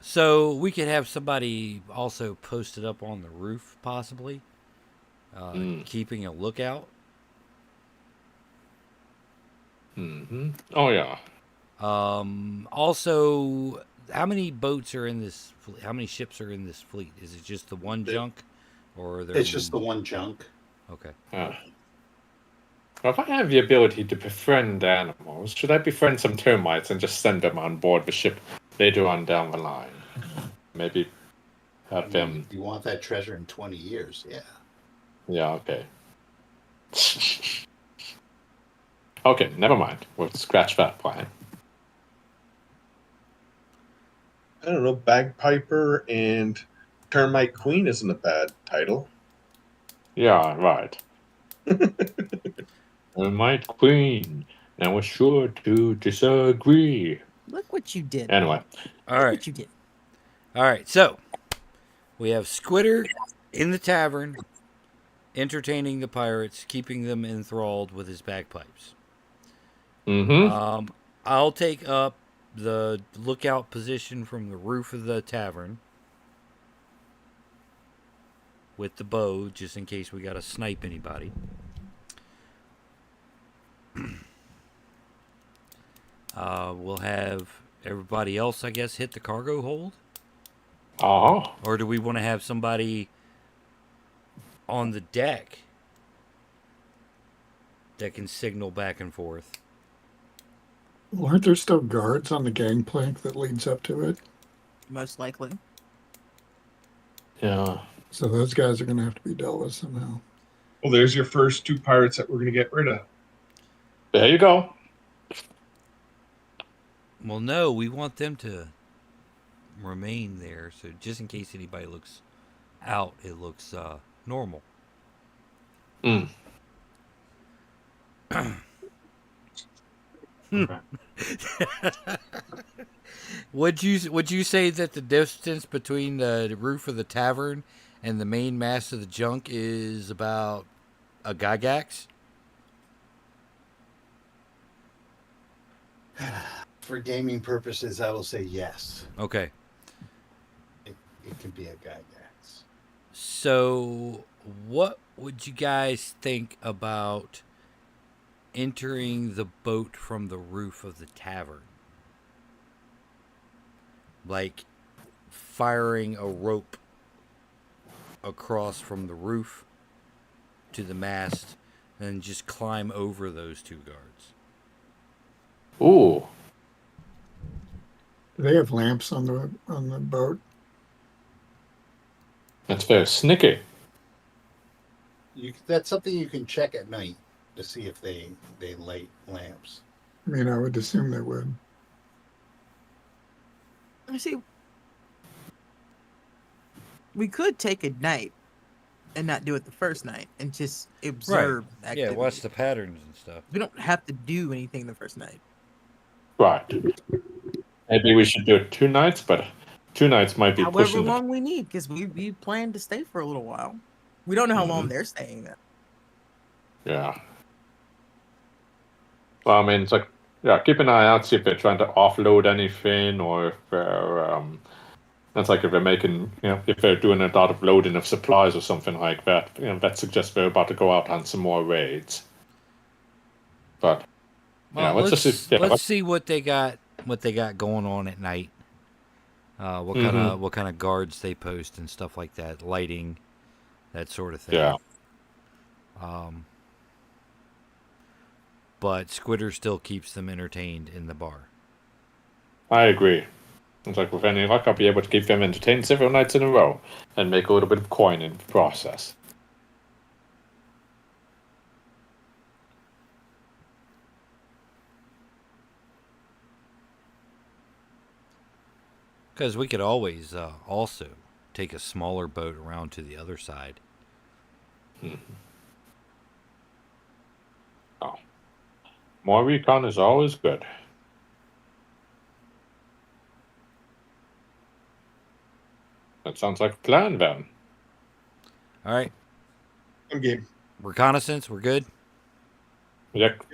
So we could have somebody also posted up on the roof, possibly, keeping a lookout. Mm-hmm. Oh yeah. Also, how many boats are in this? How many ships are in this fleet? Is it just the one junk, or are there? It's just the one junk. Okay. Well, if I have the ability to befriend animals, should I befriend some termites and just send them on board the ship later on down the line? Maybe have them. You want that treasure in 20 years? Yeah. Yeah. Okay. Okay. Never mind. We'll scratch that plan. I don't know. Bagpiper and Termite Queen isn't a bad title. Yeah. Right. Termite Queen. Now we're sure to disagree. Look what you did. Anyway. All right. What you did. All right. So we have Squitter in the tavern, entertaining the pirates, keeping them enthralled with his bagpipes. Mm-hmm. I'll take up the lookout position from the roof of the tavern with the bow, just in case we got to snipe anybody. We'll have everybody else, I guess, hit the cargo hold. Or do we want to have somebody on the deck that can signal back and forth? Well, aren't there still guards on the gangplank that leads up to it? Most likely. Yeah. So those guys are going to have to be dealt with somehow. Well, there's your first 2 pirates that we're going to get rid of. There you go. Well, no, we want them to remain there, so just in case anybody looks out, it looks normal. Would you say that the distance between the roof of the tavern and the main mast of the junk is about a gygax? For gaming purposes, I will say yes. Okay. It can be a gygax. So, what would you guys think about entering the boat from the roof of the tavern? Like firing a rope across from the roof to the mast and just climb over those 2 guards. Ooh. Do they have lamps on the boat? That's very sneaky. That's something you can check at night to see if they light lamps. I mean, I would assume they would. I see. We could take a night and not do it the first night and just observe activity. Yeah, watch the patterns and stuff. We don't have to do anything the first night. Right. Maybe we should do it 2 nights, but 2 nights might be However pushing long we need, because we plan to stay for a little while. We don't know how long they're staying there. Yeah. Well, I mean, it's like, yeah, keep an eye out, see if they're trying to offload anything, or if they're, that's like if they're making, if they're doing a lot of loading of supplies or something like that. That suggests they're about to go out on some more raids. But, Well, let's see what they got going on at night. What kind of guards they post and stuff like that, lighting, that sort of thing. Yeah. But Squitter still keeps them entertained in the bar. I agree. It's like with any luck, I'll be able to keep them entertained several nights in a row and make a little bit of coin in the process. Because we could always also take a smaller boat around to the other side. Oh. More recon is always good. That sounds like a plan, then. All right. I'm game. Reconnaissance, we're good? Yep.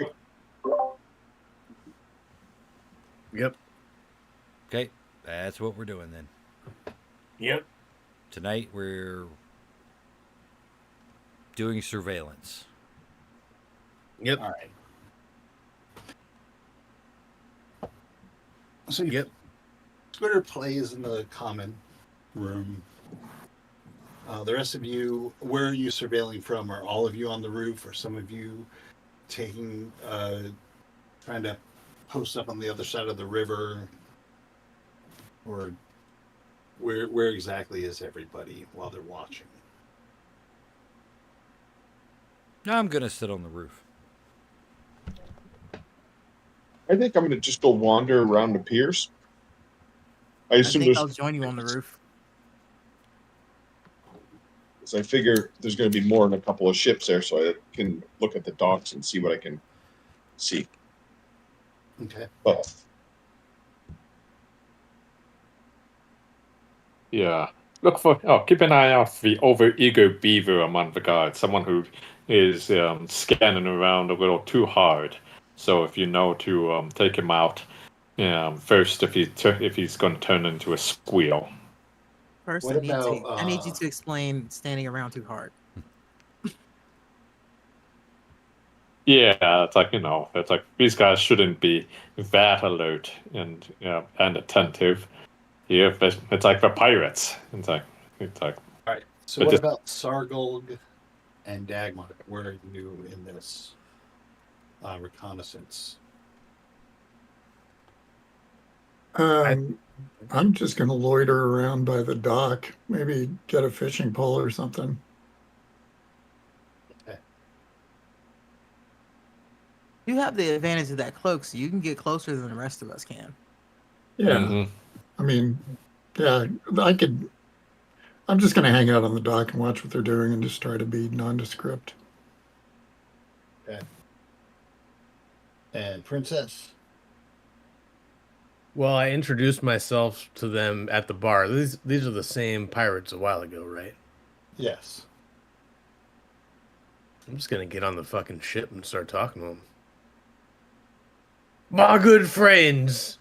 Yep. Okay. That's what we're doing then. Yep. Tonight we're doing surveillance. Yep. All right. So Yep. Twitter plays in the common room. The rest of you, where are you surveilling from? Are all of you on the roof, or some of you taking, trying to post up on the other side of the river, or where exactly is everybody while they're watching? No, I'm going to sit on the roof. I think I'm going to just go wander around the piers. I I assume think there's. I'll join you on the roof. So I figure there's going to be more than a couple of ships there, so I can look at the docks and see what I can see. Okay. But Yeah. Keep an eye out for the overeager beaver among the guards. Someone who is scanning around a little too hard. So if you know to take him out first, if he's going to turn into a squeal. First, What I need about, you to explain standing around too hard. Yeah, it's like these guys shouldn't be that alert and attentive. Yeah, it's like the pirates. It's like all right. So but what just about Sargolg and Dagmar? Where are you in this reconnaissance? I'm just going to loiter around by the dock, maybe get a fishing pole or something. You have the advantage of that cloak, so you can get closer than the rest of us can. Yeah. mhm. I mean, yeah, I could. I'm just going to hang out on the dock and watch what they're doing and just try to be nondescript. Okay. And Princess? Well, I introduced myself to them at the bar. These are the same pirates a while ago, right? Yes. I'm just gonna get on the fucking ship and start talking to them. My good friends.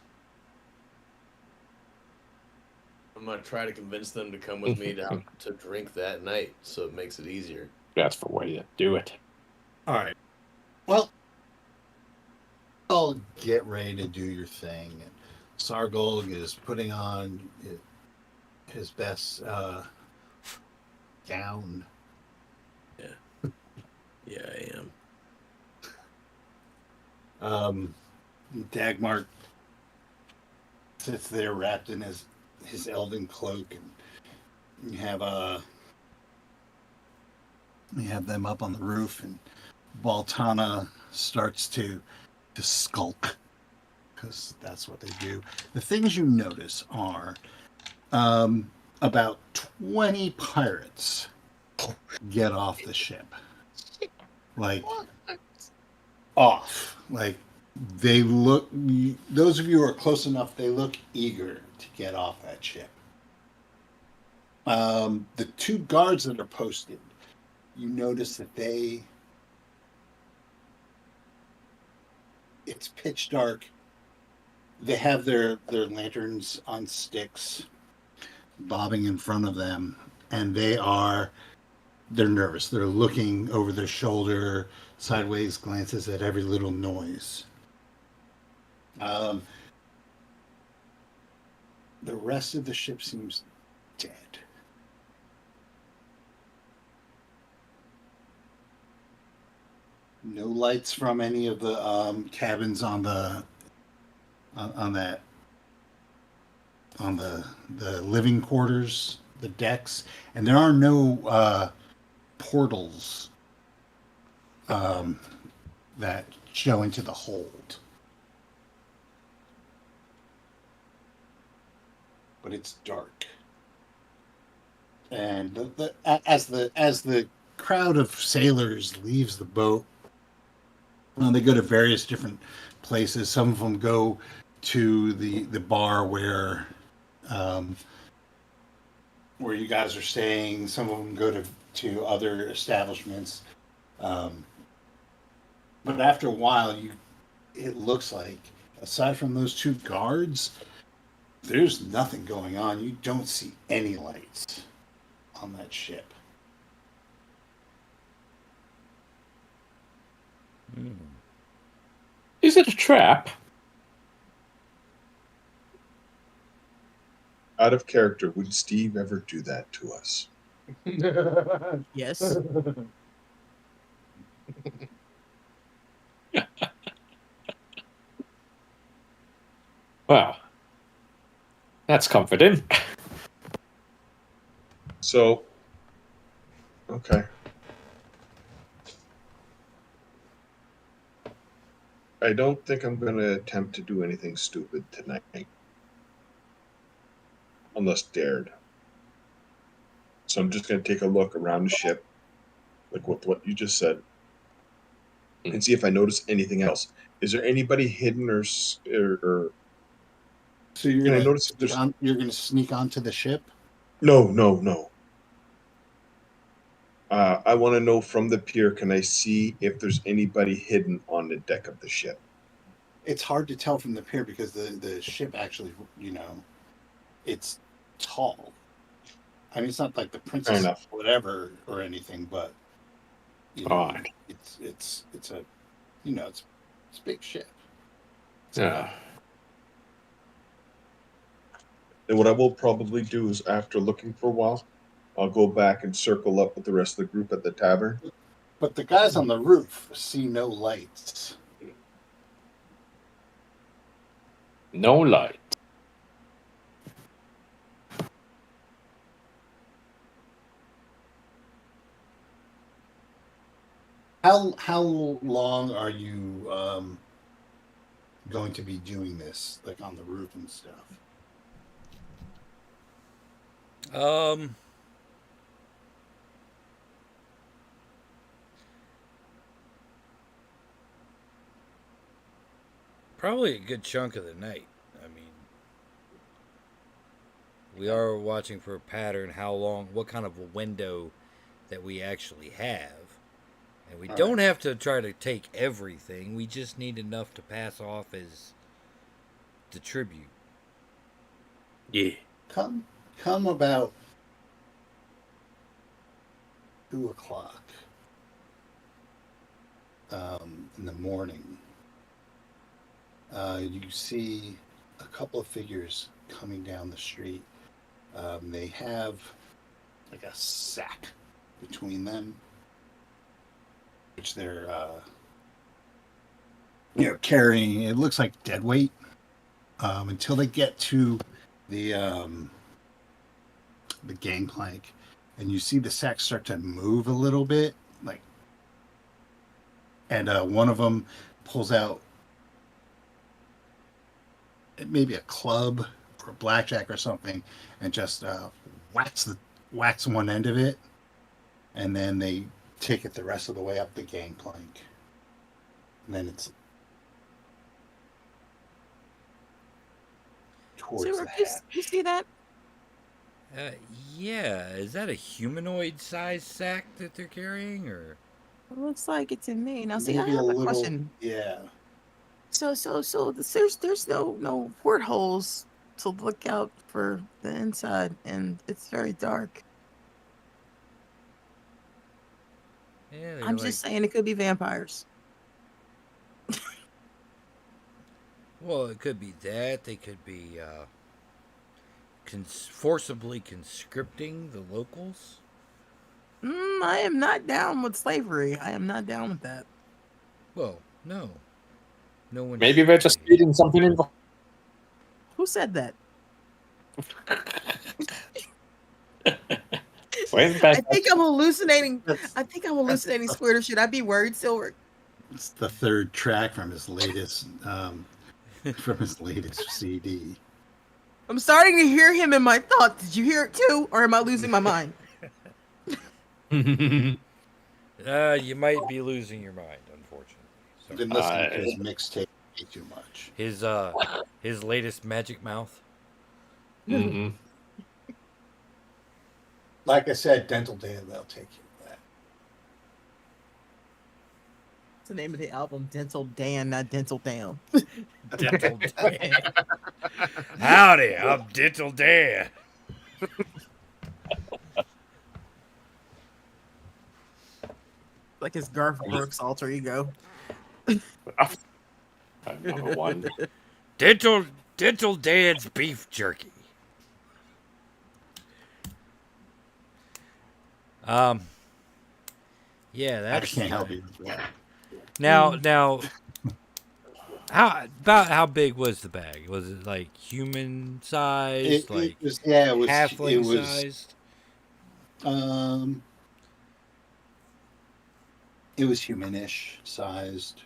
I'm gonna try to convince them to come with me down to drink that night, so it makes it easier. That's the way to do it. All right. Well, I'll get ready to do your thing. And Sargolg is putting on his best gown. Yeah, I am. Dagmar sits there wrapped in his elven cloak, and you have them up on the roof, and Baltana starts to skulk, because that's what they do. The things you notice are about 20 pirates get off the ship. Like, off. Like, they look, those of you who are close enough, they look eager to get off that ship. The two guards that are posted, you notice that it's pitch dark. They have their lanterns on sticks bobbing in front of them, and they're nervous. They're looking over their shoulder, sideways glances at every little noise. The rest of the ship seems dead. No lights from any of the cabins on the living quarters, the decks, and there are no portals that show into the hold. but it's dark. And as the crowd of sailors leaves the boat, they go to various different places. Some of them go to the bar where you guys are staying. Some of them go to other establishments. Um, but after a while, it looks like, aside from those two guards, there's nothing going on. You don't see any lights on that ship. Is it a trap? Out of character, would Steve ever do that to us? Yes. Well, that's comforting. So, okay. I don't think I'm going to attempt to do anything stupid tonight. Unless dared. So I'm just going to take a look around the ship, like with what you just said, and see if I notice anything else. Is there anybody hidden or So can I notice if there's... you're gonna sneak onto the ship? No. I want to know from the pier, can I see if there's anybody hidden on the deck of the ship? It's hard to tell from the pier because the ship actually, it's tall. I mean, it's not like the Princess enough. whatever or anything, but Odd. it's a it's a big ship. Yeah. And what I will probably do is, after looking for a while, I'll go back and circle up with the rest of the group at the tavern. But the guys on the roof see no lights. No light. How long are you going to be doing this, like on the roof and stuff? Probably a good chunk of the night. I mean, we are watching for a pattern, what kind of a window that we actually have. And we don't have to try to take everything. We just need enough to pass off as the tribute. Yeah. Come about 2:00 in the morning. You see a couple of figures coming down the street. They have like a sack between them, which they're carrying. It looks like dead weight until they get to the gangplank, and you see the sack start to move a little bit, and one of them pulls out maybe a club or a blackjack or something, and just whacks one end of it, and then they take it the rest of the way up the gangplank, and then it's towards So, the hatch. you see that? Yeah, is that a humanoid-sized sack that they're carrying, or? It looks like it to me. Now, see, I Maybe have a a little, question. yeah. There's no portholes to look out for the inside, and it's very dark. Yeah, they're I'm just saying it could be vampires. Well, it could be that. They could be forcibly conscripting the locals. I am not down with slavery. I am not down with that. Well, no. No one. Maybe they're just feeding something in the... Who said that? I think I'm hallucinating. Squirter. Should I be worried, Silver? It's the third track from his latest CD. I'm starting to hear him in my thoughts. Did you hear it too, or am I losing my mind? You might be losing your mind, unfortunately. So Been listening to his mixtape way too much. his latest Magic Mouth. Mhm. Like I said, Dental Dan, they'll take you with that. What's the name of the album? Dental Dan, not Dental Damn. Dental Dan. Howdy, I'm Dental Dan. Like his Garth Brooks alter ego. Another one. Dental Dan's beef jerky. Yeah, I that's can't help you with that. now. How big was the bag? Was it like human sized, like It was yeah, halfling sized? um it was humanish sized.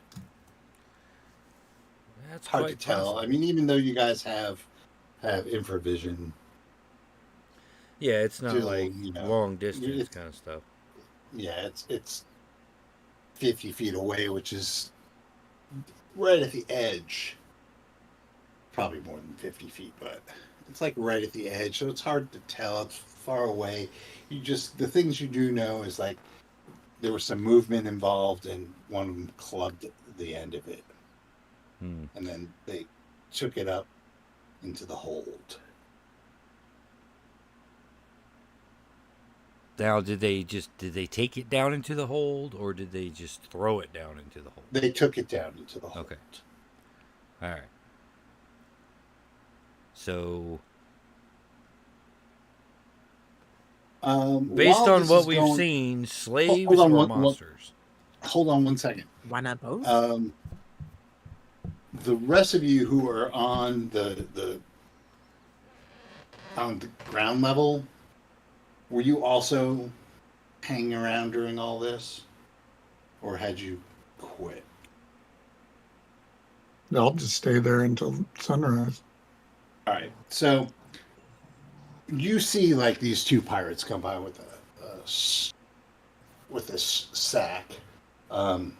That's Hard to quite tell. possible. I mean, even though you guys have infravision, Yeah, it's not still, like you know, long distance it's- kind of stuff. yeah, it's 50 feet away, which is right at the edge. Probably more than 50 feet, but it's like right at the edge, so it's hard to tell. It's far away. The things you do know is like there was some movement involved, and one of them clubbed the end of it, Hmm. and then they took it up into the hold. Now, did they take it down into the hold, or did they just throw it down into the hold? They took it down into the hold. Okay. All right. So, based While on this what is we've going- seen, slaves hold on or one- monsters? hold on one second. Why not both? The rest of you who are on the ground level, were you also hanging around during all this, or had you quit? I'll just stay there until sunrise. All right, so you see like these two pirates come by with this sack, and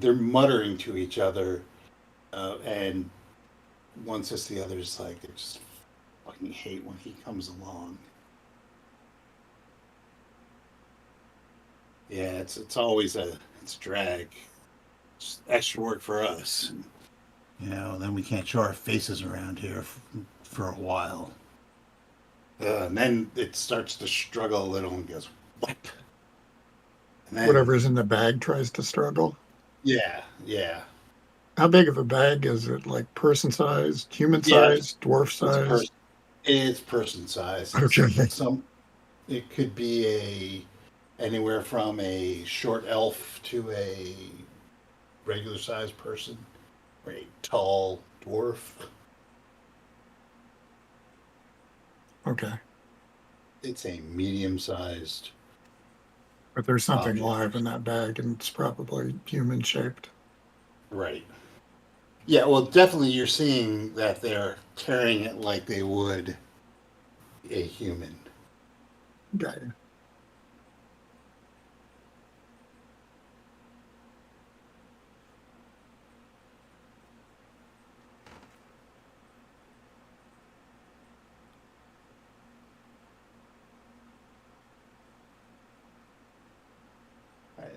they're muttering to each other, and one says to the other's like, they just fucking hate when he comes along. Yeah, it's always it's a drag. It's extra work for us. You know, then we can't show our faces around here for a while. And then it starts to struggle a little and goes, what? And then, Whatever's in the bag tries to struggle. Yeah. How big of a bag is it? Like person sized, human Yeah, sized, dwarf sized? It's person size. Okay. It could be anywhere from a short elf to a regular sized person, or a tall dwarf. Okay. It's a medium sized. But there's something Object. live in that bag and it's probably human shaped. Right. Yeah, well, definitely you're seeing that they're carrying it like they would a human. Got you.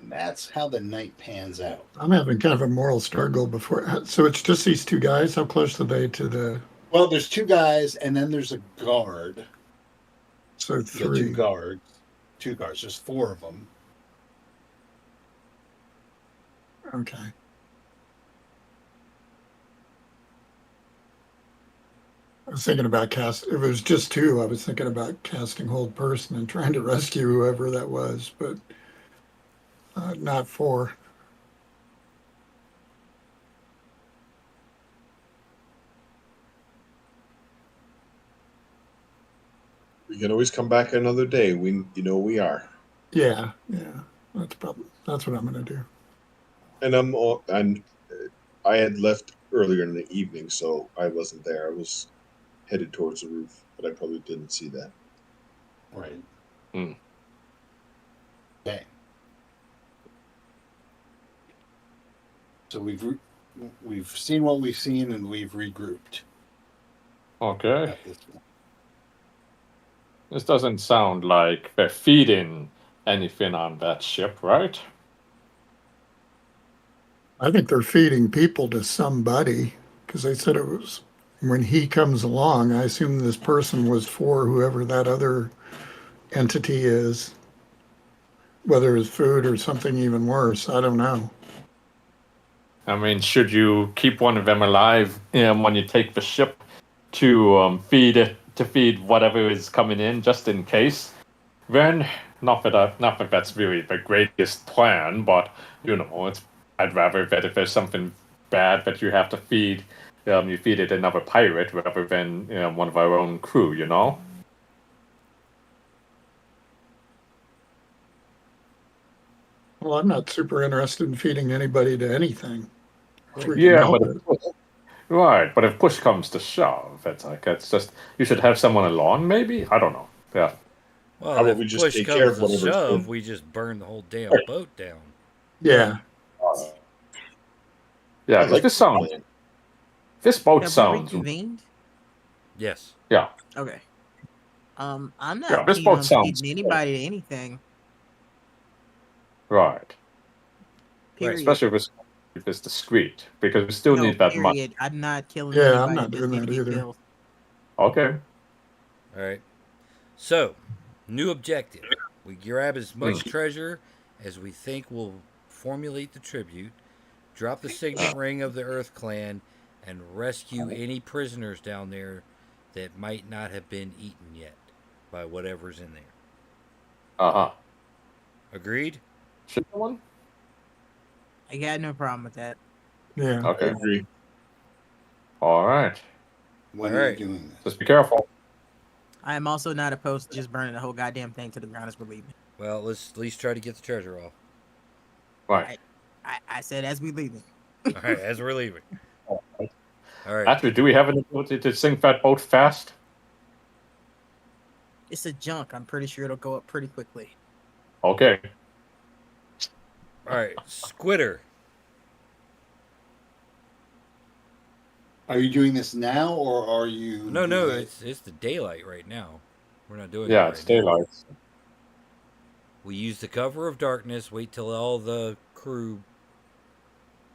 And that's how the night pans out. I'm having kind of a moral struggle before. So it's just these two guys. How close are they to the? Well, there's two guys, and then there's a guard. So The three. two guards. Two guards. There's four of them. Okay. I was thinking about if it was just two, I was thinking about casting hold person and trying to rescue whoever that was, but not four. We can always come back another day. We are. Yeah. That's what I'm gonna do. And I had left earlier in the evening, so I wasn't there. I was headed towards the roof, but I probably didn't see that. Right. Hmm. Okay. So we've seen what we've seen, and we've regrouped Okay. at this point. This doesn't sound like they're feeding anything on that ship, right? I think they're feeding people to somebody because they said it was when he comes along. I assume this person was for whoever that other entity is, whether it's food or something even worse. I don't know. I mean, should you keep one of them alive when you take the ship to feed it, to feed whatever is coming in, just in case? Then, not that that's really the greatest plan, but I'd rather that if there's something bad that you have to feed, you feed it another pirate rather than one of our own crew. You know? Well, I'm not super interested in feeding anybody to anything. If we can Yeah, help but it. right. But if push comes to shove, it's just you should have someone along. Maybe I don't know. Yeah. How Well, about if we just push take care comes of to whatever's shove, been- we just burn the whole damn boat down. Yeah. Yeah, I because like this boat Have we sounds reconvened? Yes. yeah. Okay. I'm Yeah, not this keen boat on sounds feeding anybody to anything. right. Period. Especially if it's discreet, because we still No, need that money. period. I'm not killing Yeah, I'm anybody not that doesn't doing need to that get either. killed. Okay. All right. So, new objective. We grab as much Hmm. treasure as we think will formulate the tribute, drop the signet ring of the Earth Clan, and rescue any prisoners down there that might not have been eaten yet by whatever's in there. Uh-huh. Agreed? Should one? I got no problem with that. Yeah. I Okay. agree. All right. When All are you right. doing this? Just be careful. I am also not opposed to just burning the whole goddamn thing to the ground as we're leaving. Well, let's at least try to get the treasure off. Right. I said as we leaving. All right, as we're leaving. All right. Actually, do we have an ability to sink that boat fast? It's a junk. I'm pretty sure it'll go up pretty quickly. Okay. All right. Squitter. Are you doing this now, or are you? No, doing it- it's the daylight right now. We're not doing Yeah, it it's right now. daylight. We use the cover of darkness, wait till all the crew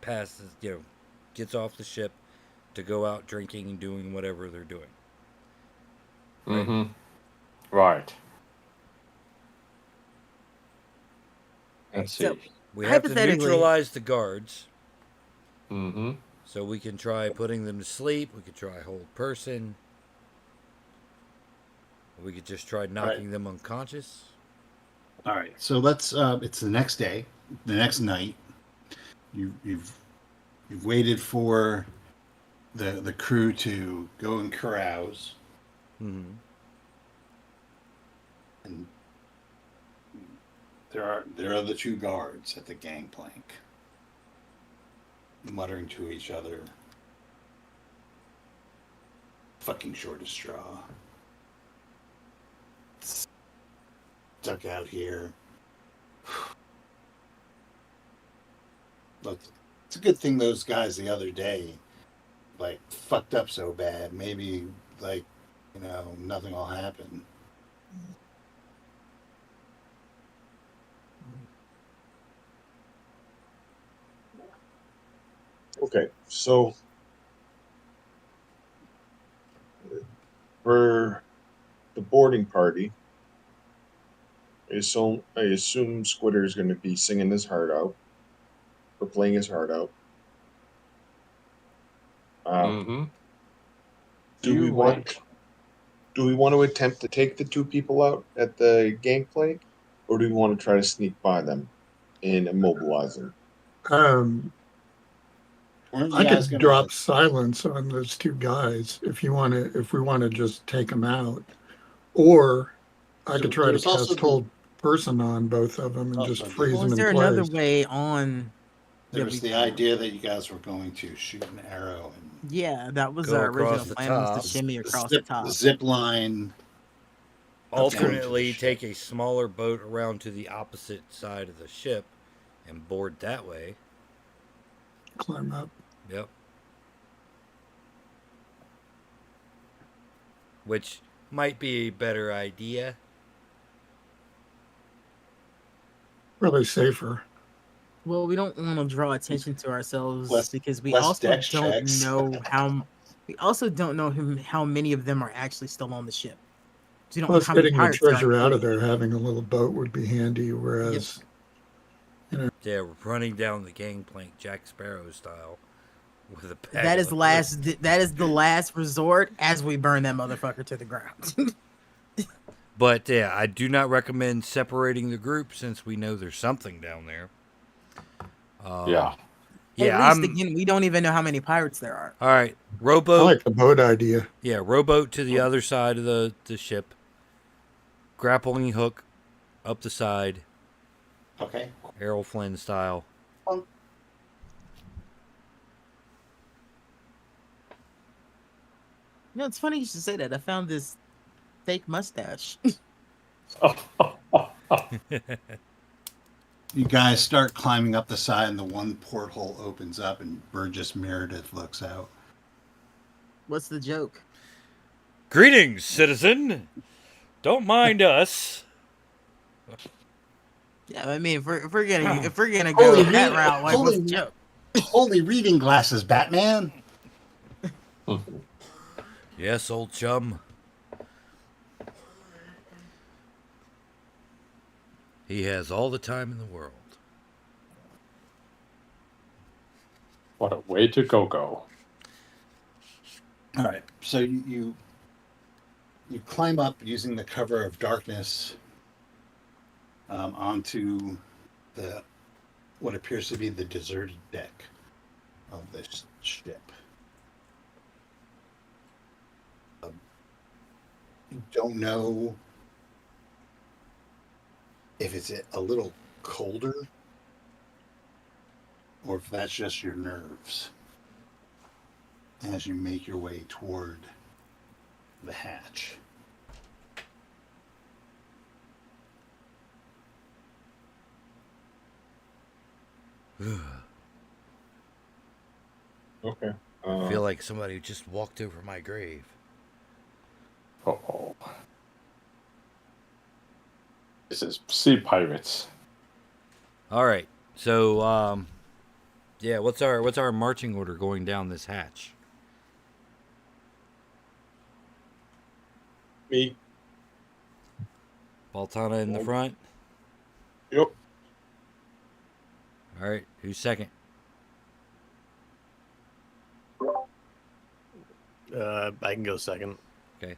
passes, gets off the ship to go out drinking and doing whatever they're doing. Right. Mm-hmm. Right. Let's see. So- We have to Hypothetically- neutralize the guards, Mm-hmm. so we can try putting them to sleep. We could try hold person. We could just try knocking them unconscious. All right. So let's. It's the next day, the next night. You've waited for the crew to go and carouse, Mm-hmm. and there are the two guards at the gangplank, muttering to each other. Fucking short of straw. Stuck out here. Look, it's a good thing those guys the other day, fucked up so bad. Maybe, nothing will happen. Okay, so for the boarding party, I assume Squitter is going to be singing his heart out or playing his heart out. Mm-hmm. Do we want to attempt to take the two people out at the gangplank, or do we want to try to sneak by them and immobilize them? Weren't you I guys could gonna, drop silence on those two guys if we want to just take them out, or I So could try to there's also cast hold person on both of them and just Also, freeze Well, them is in there place. another way on? There that was we the can- idea that you guys were going to shoot an arrow and Yeah, that was Go our across original the plan, was to top. shimmy across the top. Zip line. Alternately, ship. take a smaller boat around to the opposite side of the ship and board that way. Climb up. Yep. Which might be a better idea. Probably safer. Well, we don't want to draw attention to ourselves Less- because we less also dex don't checks. know how. We also don't know how many of them are actually still on the ship. So you don't know Plus, how many getting the pirates there are. treasure out of there, having a little boat would be handy. Whereas, Yeah, we're running down the gangplank Jack Sparrow style with a bag. That of is the liquor. last. That is the last resort as we burn that motherfucker to the ground. But yeah, I do not recommend separating the group since we know there's something down there. Yeah. Yeah, At least again, we don't even know how many pirates there are. All right, I rowboat. like the boat idea. Yeah, rowboat to the other side of the ship. Grappling hook up the side, Okay. Errol Flynn style. You know, it's funny you should say that. I found this fake mustache. You guys start climbing up the side, and the one porthole opens up, and Burgess Meredith looks out. What's the joke? Greetings, citizen. Don't mind us. Yeah, I mean, if we're gonna go that route, like, what's the joke? Holy reading glasses, Batman. Yes, old chum. He has all the time in the world. What a way to go. All right, so you climb up using the cover of darkness onto the what appears to be the deserted deck of this ship. You don't know if it's a little colder or if that's just your nerves as you make your way toward the hatch. Okay. I feel like somebody just walked over my grave. Uh-oh. This is sea pirates. All right. So, yeah, what's our marching order going down this hatch? Me. Baltana in the front. Yep. All right. Who's second? I can go second. Okay.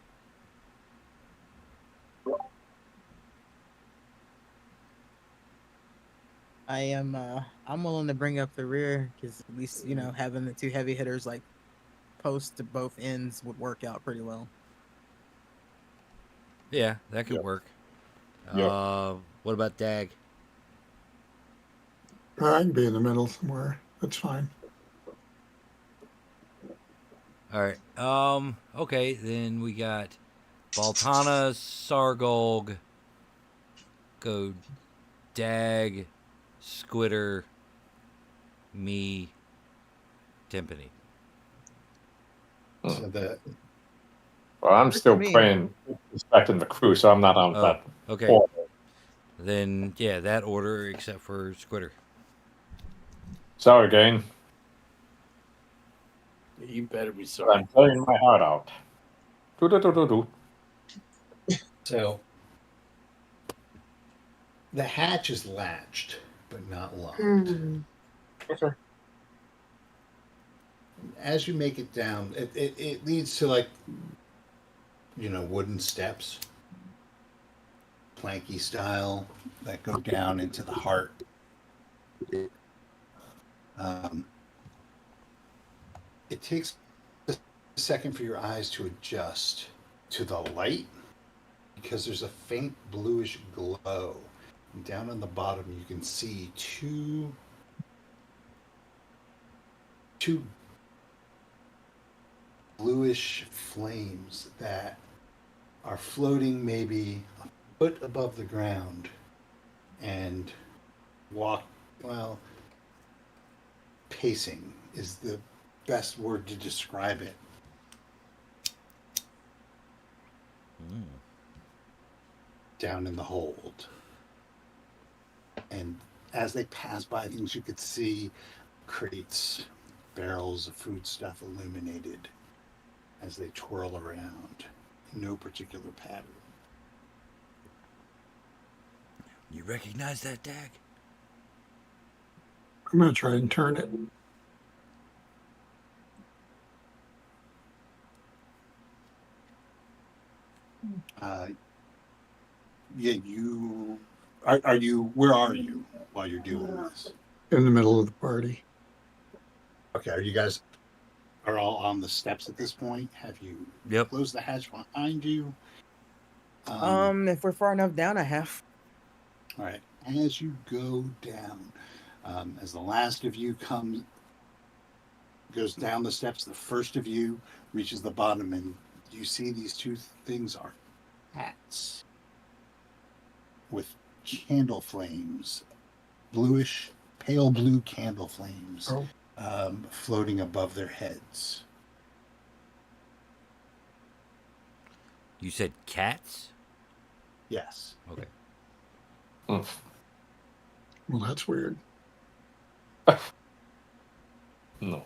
I'm willing to bring up the rear because at least, you know, having the two heavy hitters like post to both ends would work out pretty well. Yeah, that could Yep. work. Yep. What about Dag? I can be in the middle somewhere. That's fine. All right. Okay, then we got Baltana, Sargolg, go Dag, Squitter, me, Timpani. So the Well, I'm still me. playing respecting the crew, so I'm not on Oh, that. okay. order. Then, yeah, that order except for Squitter. Sorry, gang. You better be sorry. I'm playing my heart out. Do. So the hatch is latched, but not locked. Okay. As you make it down, it leads to like, you know, wooden steps, planky style, that go down into the heart. It takes a second for your eyes to adjust to the light because there's a faint bluish glow. And down on the bottom, you can see two bluish flames that are floating maybe a foot above the ground and pacing is the best word to describe it. Mm. Down in the hold. And as they pass by things, you could see crates, barrels of food stuff illuminated as they twirl around in no particular pattern. You recognize that, Dag? I'm going to try and turn it. Yeah, you are you? Where are you while you're doing this? In the middle of the party. Okay, are you guys are all on the steps at this point? Have you Yep. closed the hatch behind you? If we're far enough down, I have. All right. As you go down, as the last of you goes down the steps, the first of you reaches the bottom, and you see these two things are hats with candle flames, bluish, pale blue candle flames, floating above their heads. You said cats? Yes. Okay. Well, that's weird. No.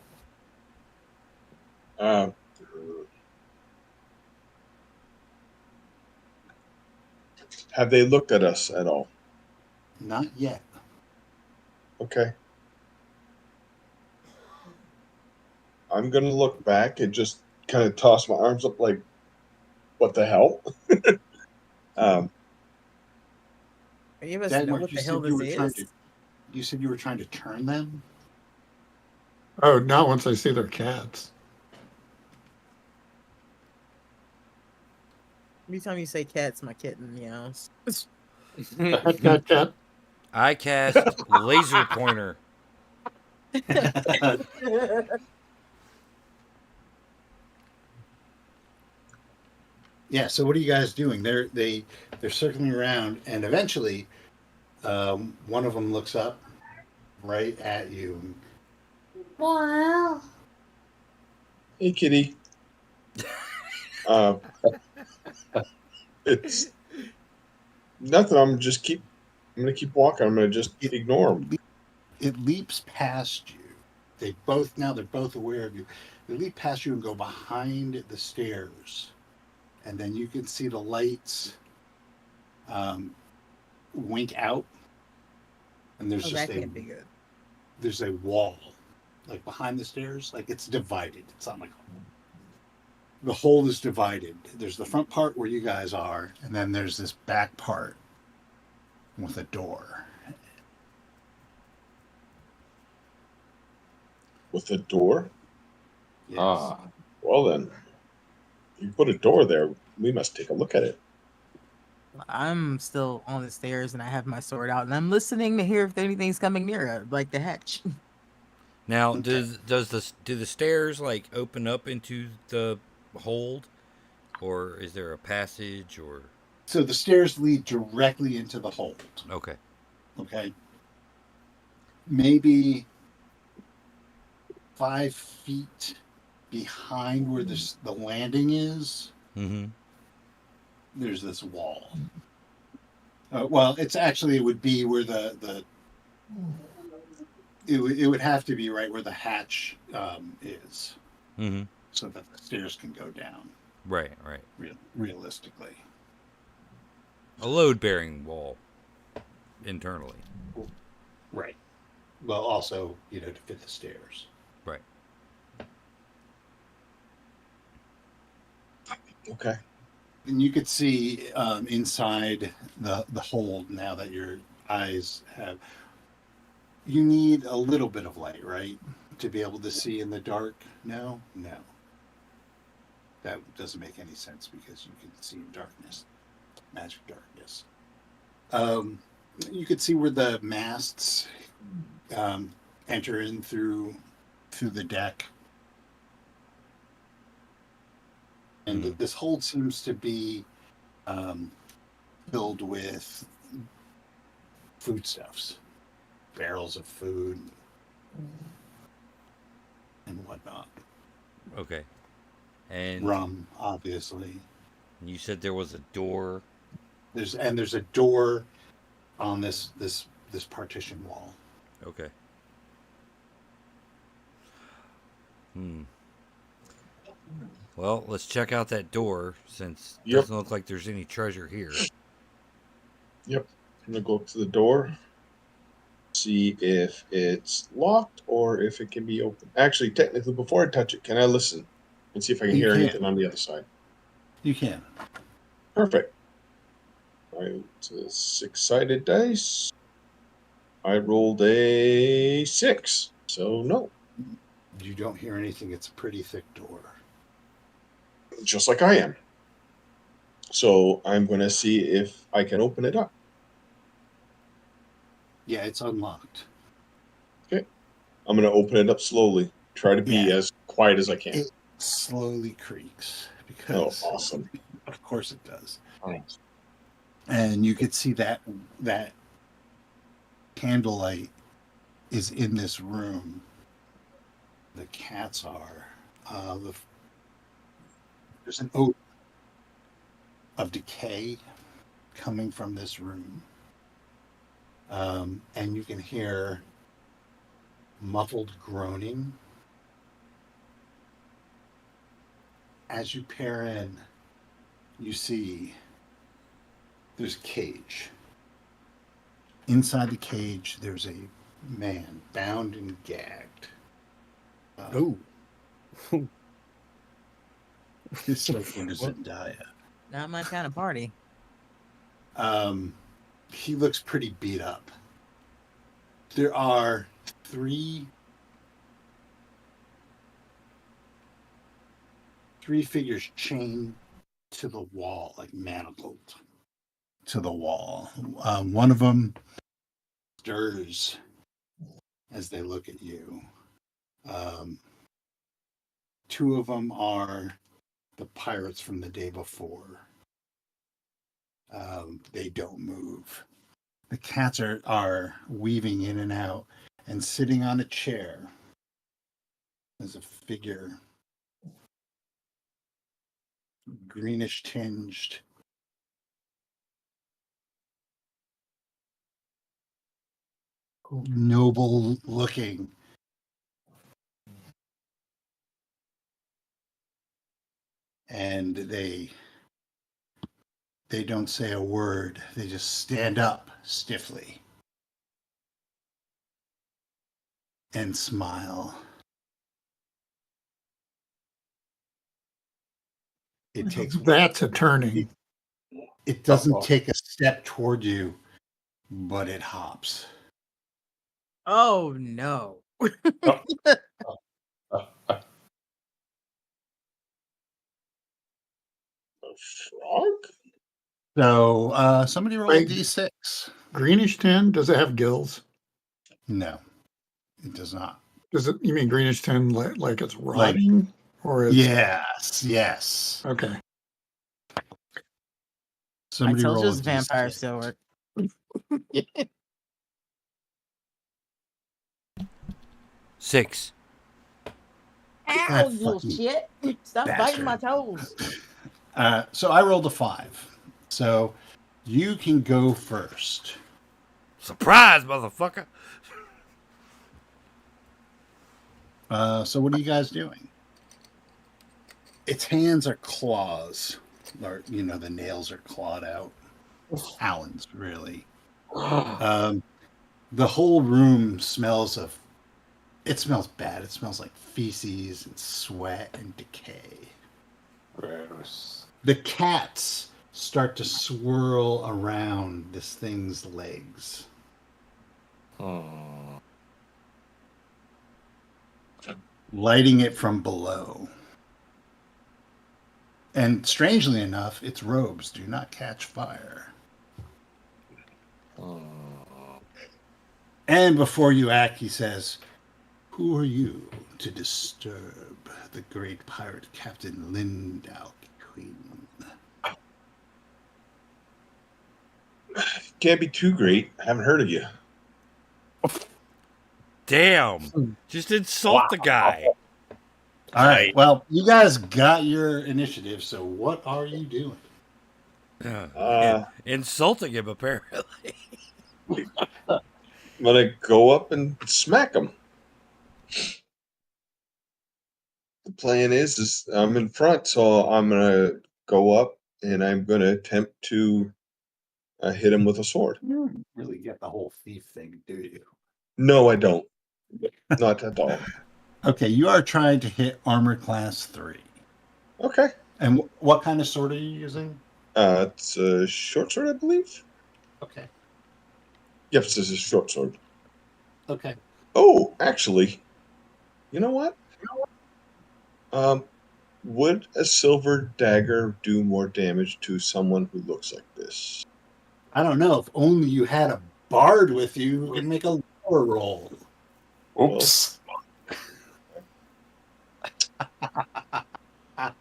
Have they looked at us at all? Not yet. Okay. I'm gonna look back and just kind of toss my arms up like, what the hell? Any of us know Dagmar, what you the hell said you this were trying is? to. You said you were trying to turn them. Oh, not once I see their cats. Every time you say cats, my kitten meows. Cat. I cast laser pointer. Yeah. So what are you guys doing? They're circling around, and eventually, one of them looks up right at you. Wow. Hey, kitty. It's nothing. I'm gonna keep walking. I'm gonna just ignore them. It leaps past you. They're both aware of you. They leap past you and go behind the stairs, and then you can see the lights wink out, and there's Oh, just that can't be good. there's a wall like behind the stairs, like it's divided. It's not like the hole is divided. There's the front part where you guys are, and then there's this back part with a door. With a door? Yes. Ah. Well then, you put a door there. We must take a look at it. I'm still on the stairs and I have my sword out and I'm listening to hear if anything's coming near, like the hatch. Now, Okay. do the stairs like open up into the hold, or is there a passage? Or So the stairs lead directly into the hold. okay, Okay. Maybe 5 feet behind where the landing is, mm-hmm. there's this wall. Well, it would be where it would have to be right where the hatch is, Mm-hmm. so that the stairs can go down. Right. Realistically, A load-bearing wall internally. right. Well, also to fit the stairs. Right. Okay. And you could see inside the hold now that your eyes have. You need a little bit of light, right, to be able to see in the dark. No, that doesn't make any sense because you can see in darkness, magic darkness. You could see where the masts enter in through the deck. And this hold seems to be filled with foodstuffs, barrels of food, and whatnot. Okay. And Rum, obviously. you said there was a door. There's a door on this partition wall. Okay. Well, let's check out that door since it doesn't look like there's any treasure here. Yep. I'm gonna go up to the door, see if it's locked or if it can be opened. Actually, technically, before I touch it, can I listen and see if I can hear anything on the other side? You can. Perfect. It's a 6-sided dice. I rolled a 6, so no. You don't hear anything. It's a pretty thick door. Just like I am. So I'm going to see if I can open it up. Yeah, it's unlocked. Okay. I'm going to open it up slowly. Try to be as quiet as I can. It slowly creaks because awesome. Of course it does. Thanks. And you could see that candlelight is in this room. The cats are. There's an odor of decay coming from this room. And you can hear muffled groaning. As you peer in, you see there's a cage. Inside the cage, there's a man bound and gagged. Oh. This like in a Zendaya. Not my kind of party. He looks pretty beat up. There are three figures chained to the wall, like manacled to the wall. One of them stirs as they look at you. Two of them are the pirates from the day before. They don't move. The cats are weaving in and out, and sitting on a chair is a figure, greenish tinged, noble looking. And they don't say a word. They just stand up stiffly and smile. It takes That's a turning. it doesn't take a step toward you, but it hops. Oh no. Frog? So somebody roll a Wait. d6. Greenish tin, does it have gills? No, it does not. Does it? You mean greenish tin like it's rotting? Or it's... Yes. Okay. Somebody I told roll you a it's vampire d6. still work. 6. Ow, you fucking shit. Stop biting my toes. So I rolled a 5. So you can go first. Surprise, motherfucker. So what are you guys doing? Its hands are claws. Or, the nails are clawed out. Talons, really. The whole room smells bad. It smells like feces and sweat and decay. Gross. The cats start to swirl around this thing's legs. Lighting it from below. And strangely enough, its robes do not catch fire. And before you act, he says, "Who are you to disturb the great pirate Captain Lindau Queen. Can't be too great. I haven't heard of you. Damn. Just insult the guy. All right. Well, you guys got your initiative. So what are you doing? Insulting him, apparently. I'm gonna go up and smack him. The plan is I'm in front, so I'm gonna go up and I'm gonna attempt to hit him with a sword. You don't really get the whole thief thing, do you? No, I don't. Not at all. Okay, you are trying to hit armor class 3. Okay. And what kind of sword are you using? It's a short sword, I believe. Okay. Yep, it's a short sword. Okay. Oh, actually, you know what? Would a silver dagger do more damage to someone who looks like this? I don't know. If only you had a bard with you who can make a lower roll. Oops.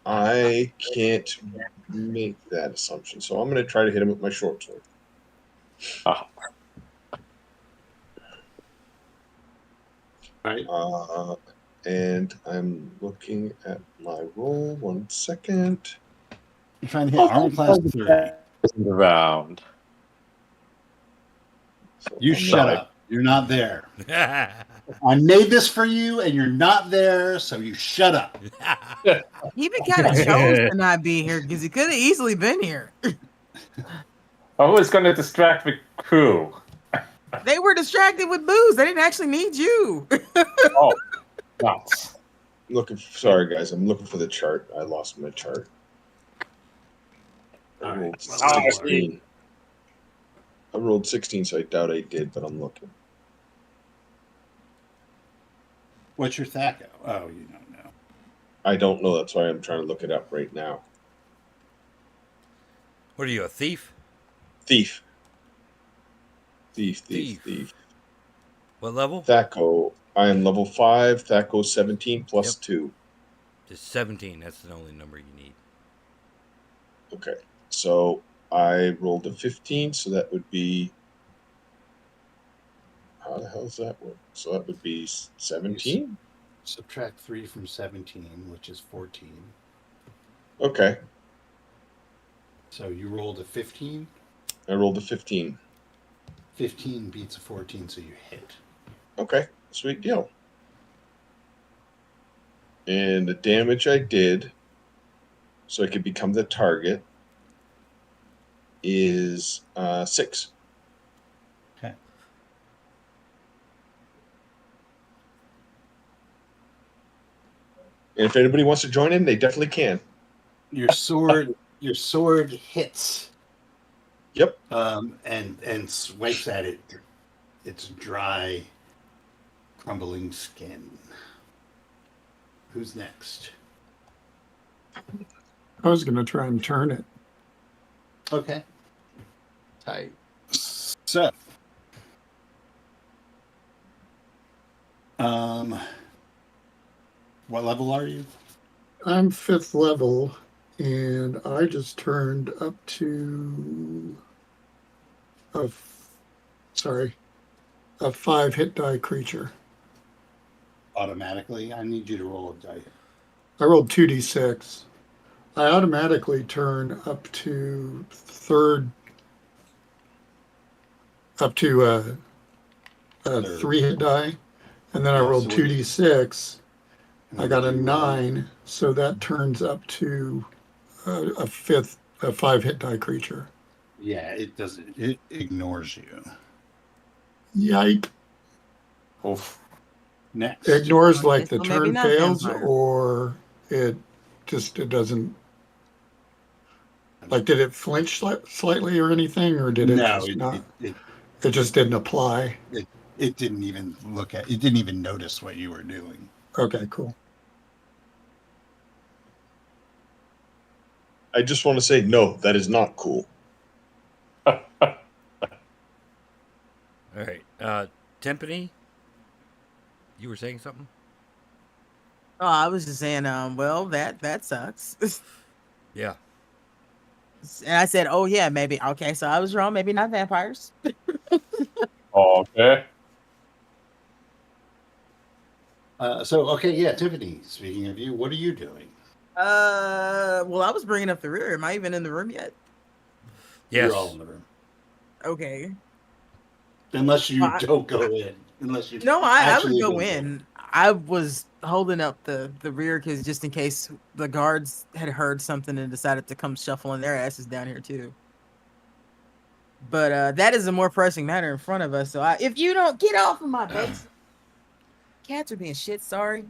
I can't make that assumption, so I'm going to try to hit him with my short sword. Ah. Right. And I'm looking at my roll. 1 second. You're trying to hit armor class 3. Around. So You I'm shut not- up. You're not there. I made this for you, and you're not there, so you shut up. He even kind of chose to not be here because he could have easily been here. I was going to distract the crew. They were distracted with booze. They didn't actually need you. Oh, nuts. Sorry, guys. I'm looking for the chart. I lost my chart. I All rolled right. Well, 16. I rolled 16, so I doubt I did, but I'm looking. what's your THAC? Oh, you don't know. I don't know. That's why I'm trying to look it up right now. What are you, a thief? Thief. What level? Thaco. I am level 5. Thaco 17 plus Yep. 2. Just 17. That's the only number you need. Okay. So I rolled a 15, so that would be. How the hell does that work? So that would be 17? Subtract 3 from 17, which is 14. Okay. So you rolled a 15. I rolled a 15. 15 beats a 14, so you hit. Okay. Sweet deal. And the damage I did, so I could become the target, is 6. Okay. And if anybody wants to join in, they definitely can. Your sword hits. Yep. And swipes at it. Its dry, crumbling skin. Who's next? I was going to try and turn it. Okay. Tight. So, what level are you? I'm 5th level, and I just turned up to a 5 hit die creature. Automatically, I need you to roll a die. I rolled 2d6. I automatically turn up to 3rd, up to a 3 hit die, and then I rolled 2d6. I got a 9, so that turns up to a 5 hit die creature. Yeah, it doesn't. It ignores you. Yike! Oof. Next. It ignores like the So maybe turn not fails, vampire. or it doesn't. Like, did it flinch slightly or anything, or did it No, just not? it It just didn't apply. it didn't even look at. It didn't even notice what you were doing. Okay, cool. I just want to say, no, that is not cool. All right. Timpani? You were saying something? Oh, I was just saying, well, that sucks. Yeah. And I said, "Oh yeah, maybe." Okay, so I was wrong. Maybe not vampires. Okay. Tiffany. Speaking of you, what are you doing? Well, I was bringing up the rear. Am I even in the room yet? You're all Yes. in the room, Okay. unless you Well, don't go in. Unless you No, I would actually go don't in. I was holding up the rear because just in case the guards had heard something and decided to come shuffling their asses down here too. But that is a more pressing matter in front of us. So if you don't get off of my base, cats are being shit. Sorry.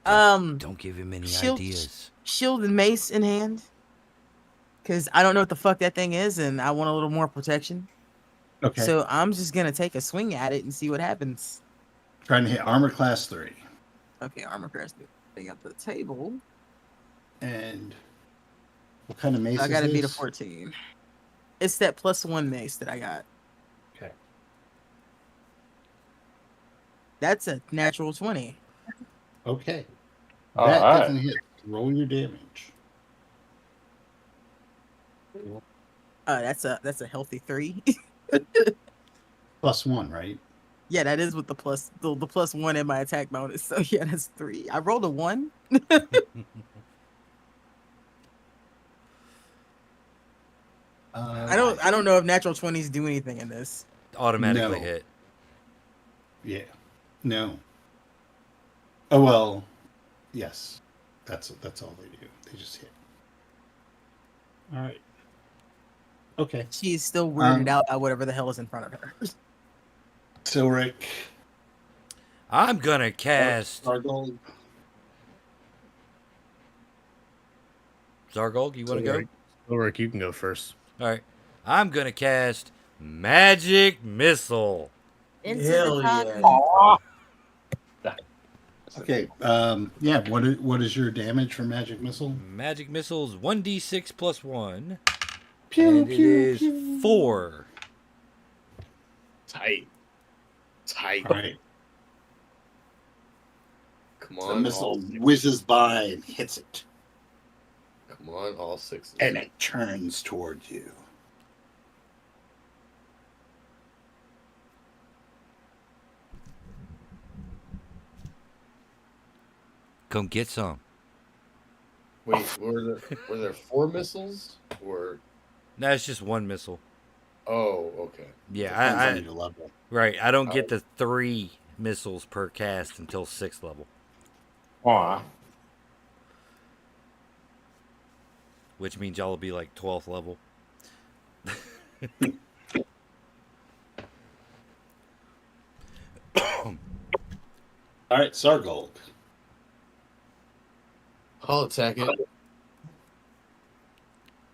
Don't give him any shield, ideas. shield and mace in hand, because I don't know what the fuck that thing is, and I want a little more protection. Okay. So I'm just gonna take a swing at it and see what happens. Trying to hit armor class 3. Okay, armor class. Thing up the table. And what kind of mace I is gotta beat a this? 14. It's that +1 mace that I got. Okay. That's a natural 20. Okay. All That right. definitely hits. Roll your damage. That's a healthy 3. +1, right? Yeah, that is with the +1 in my attack bonus. So yeah, that's 3. I rolled a 1. I don't know if natural 20s do anything in this. Automatically No. hit. Yeah. No. Oh well. Yes. That's all they do. They just hit. All right. Okay. She's still weirded out by whatever the hell is in front of her. Silric. I'm gonna cast Zargold. Zargold. You want to go? Ulrich, you can go first. All right. I'm gonna cast Magic Missile. Into Hell the yeah. Aw. Okay. Yeah. What is your damage for magic missile? Magic Missile's 1d6 plus 1. Pew And it pew is pew. 4. Tight. All right. Come The on, missile all whizzes by and hits it, come on, all 6. and it turns towards you. Come get some. Wait, were there 4 missiles? Or No, it's just one missile. oh, okay. Yeah, Depends on I your level. right. I don't get the 3 missiles per cast until 6th level, Aw. which means y'all will be like 12th level. All right, Sargold. I'll attack it.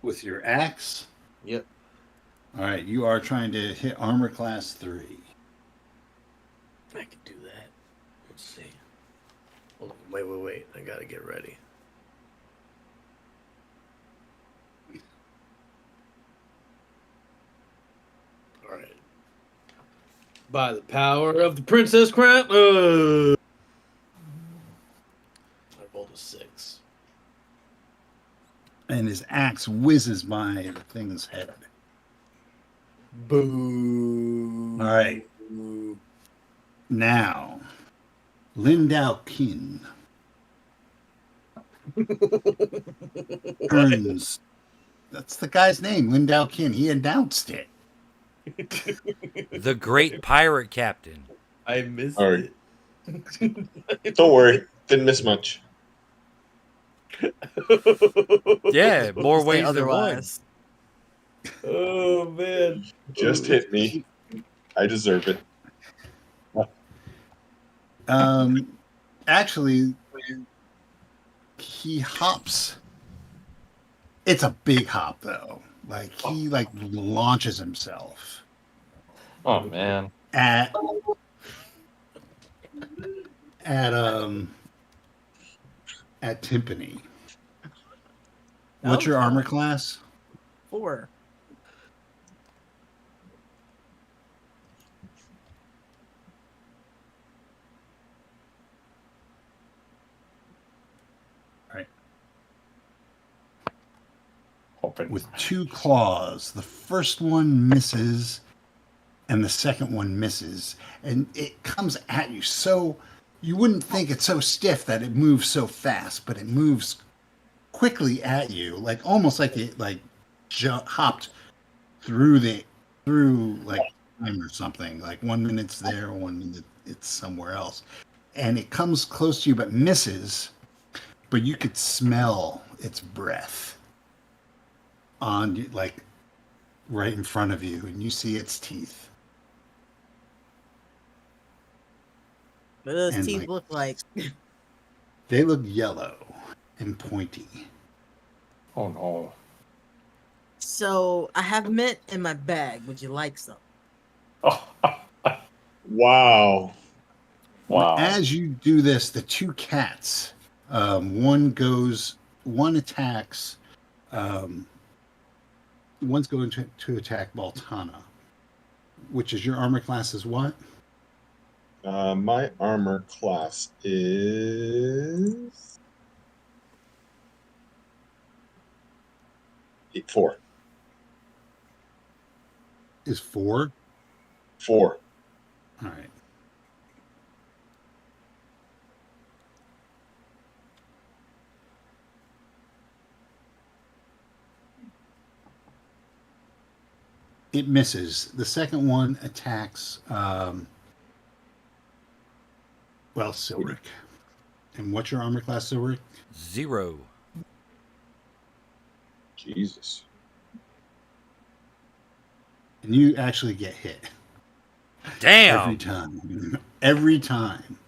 With your axe. Yep. All right, you are trying to hit armor class 3. I can do that. Let's see. Hold on, wait. I gotta get ready. All right. By the power of the Princess Crown. I rolled a 6. And his axe whizzes by the thing's head. Boo. All right. Now, Lindau Kin turns. That's the guy's name, Lindau Kin. He announced it. The Great Pirate Captain. I missed All right. it. Don't worry, didn't miss much. Yeah, more Say ways than one. otherwise. Oh man. Just hit me. I deserve it. Actually, he hops. It's a big hop, though. Like he launches himself Oh man. at Timpani. What's your armor class? 4. Right. open. with 2 claws. The first one misses, and the second one misses. And it comes at you. So you wouldn't think it's so stiff that it moves so fast, but it moves quickly at you, like almost like it hopped through like time or something. Like 1 minute's there, 1 minute it's somewhere else. And it comes close to you but misses, but you could smell its breath on you, like right in front of you, and you see its teeth. What do those And, teeth like, look like? They look yellow and pointy. Oh no. So I have mint in my bag. Would you like some? Oh, Wow. wow. As you do this, the 2 cats, one attacks, one's going to attack Baltana, which is your armor class is what? My armor class is 4. Is 4? 4. All right. It misses. The second one attacks, Silric. And what's your armor class, Silric? 0. Jesus. And you actually get hit. Damn. Every time. Every time.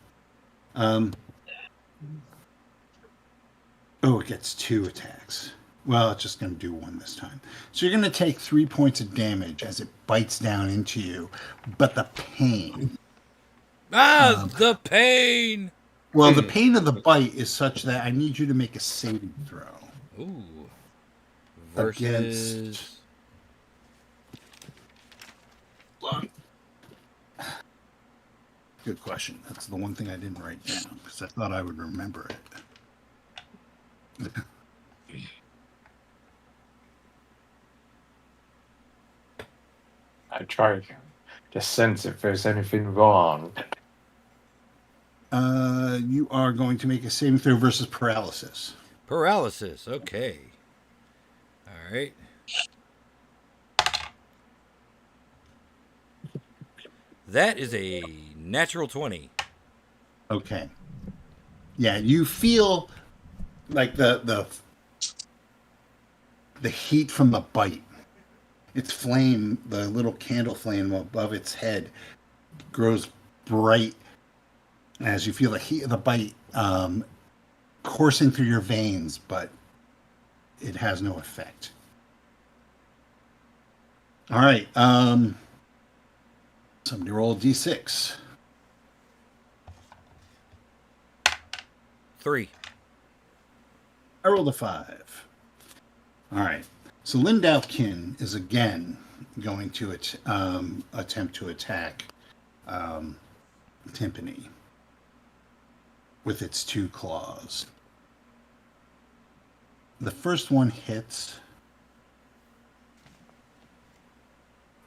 It gets 2 attacks. Well, it's just going to do 1 this time. So you're going to take 3 points of damage as it bites down into you. But the pain. The pain. Well, the pain of the bite is such that I need you to make a saving throw. Ooh. Against. Versus. Good question. That's the one thing I didn't write down because I thought I would remember it. I try to sense if there's anything wrong. You are going to make a saving throw versus paralysis. Paralysis. Okay. All right. That is a natural 20. Okay. Yeah, you feel like the heat from the bite. Its flame, the little candle flame above its head, grows bright as you feel the heat of the bite coursing through your veins, but it has no effect. All right. Somebody roll a d6. 3. I rolled a 5. All right. So Lindaukin is again going to attempt to attack Timpani with its 2 claws. The first one hits,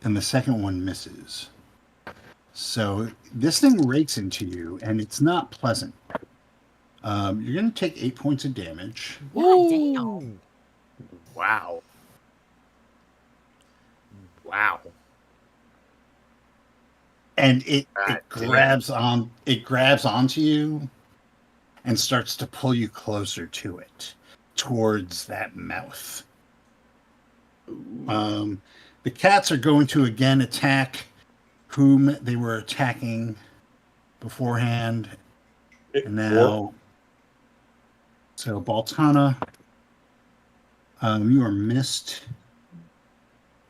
and the second one misses. So this thing rakes into you, and it's not pleasant. You're going to take 8 points of damage. Ooh. Wow. Wow. And it God grabs onto you and starts to pull you closer to it, towards that mouth. The cats are going to again attack whom they were attacking beforehand. And now, so Baltana, you are missed.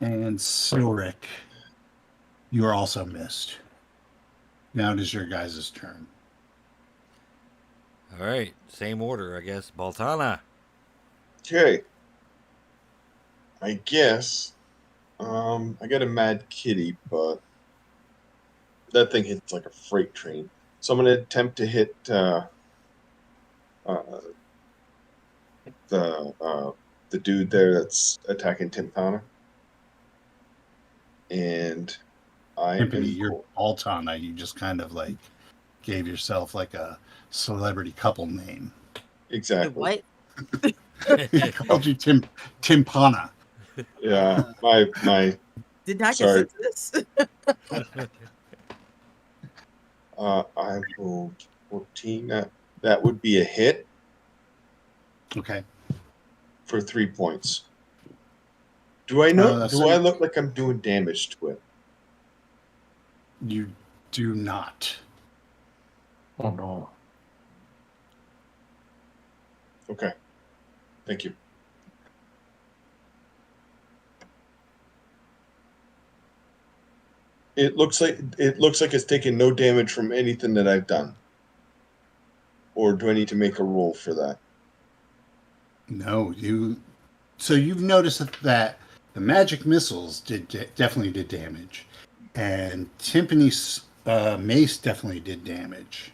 And Silric, you are also missed. Now it is your guys' turn. All right. Same order, I guess. Baltana. Okay. I guess. I got a mad kitty, but that thing hits like a freight train. So I'm gonna attempt to hit the the dude there that's attacking Timpana. And I Timpani, am you're Altana. You just kind of like gave yourself like a celebrity couple name. exactly. What? He called you Timpana. Yeah, my Did not Sorry. consent to this. I rolled 14. That would be a hit Okay. for 3 points. Do I know? So Do I look like I'm doing damage to it? you do not. Oh no. Okay, thank you. It looks like it's taking no damage from anything that I've done. Or do I need to make a roll for that? No, you. So you've noticed that the magic missiles definitely did damage, and Timpani's mace definitely did damage,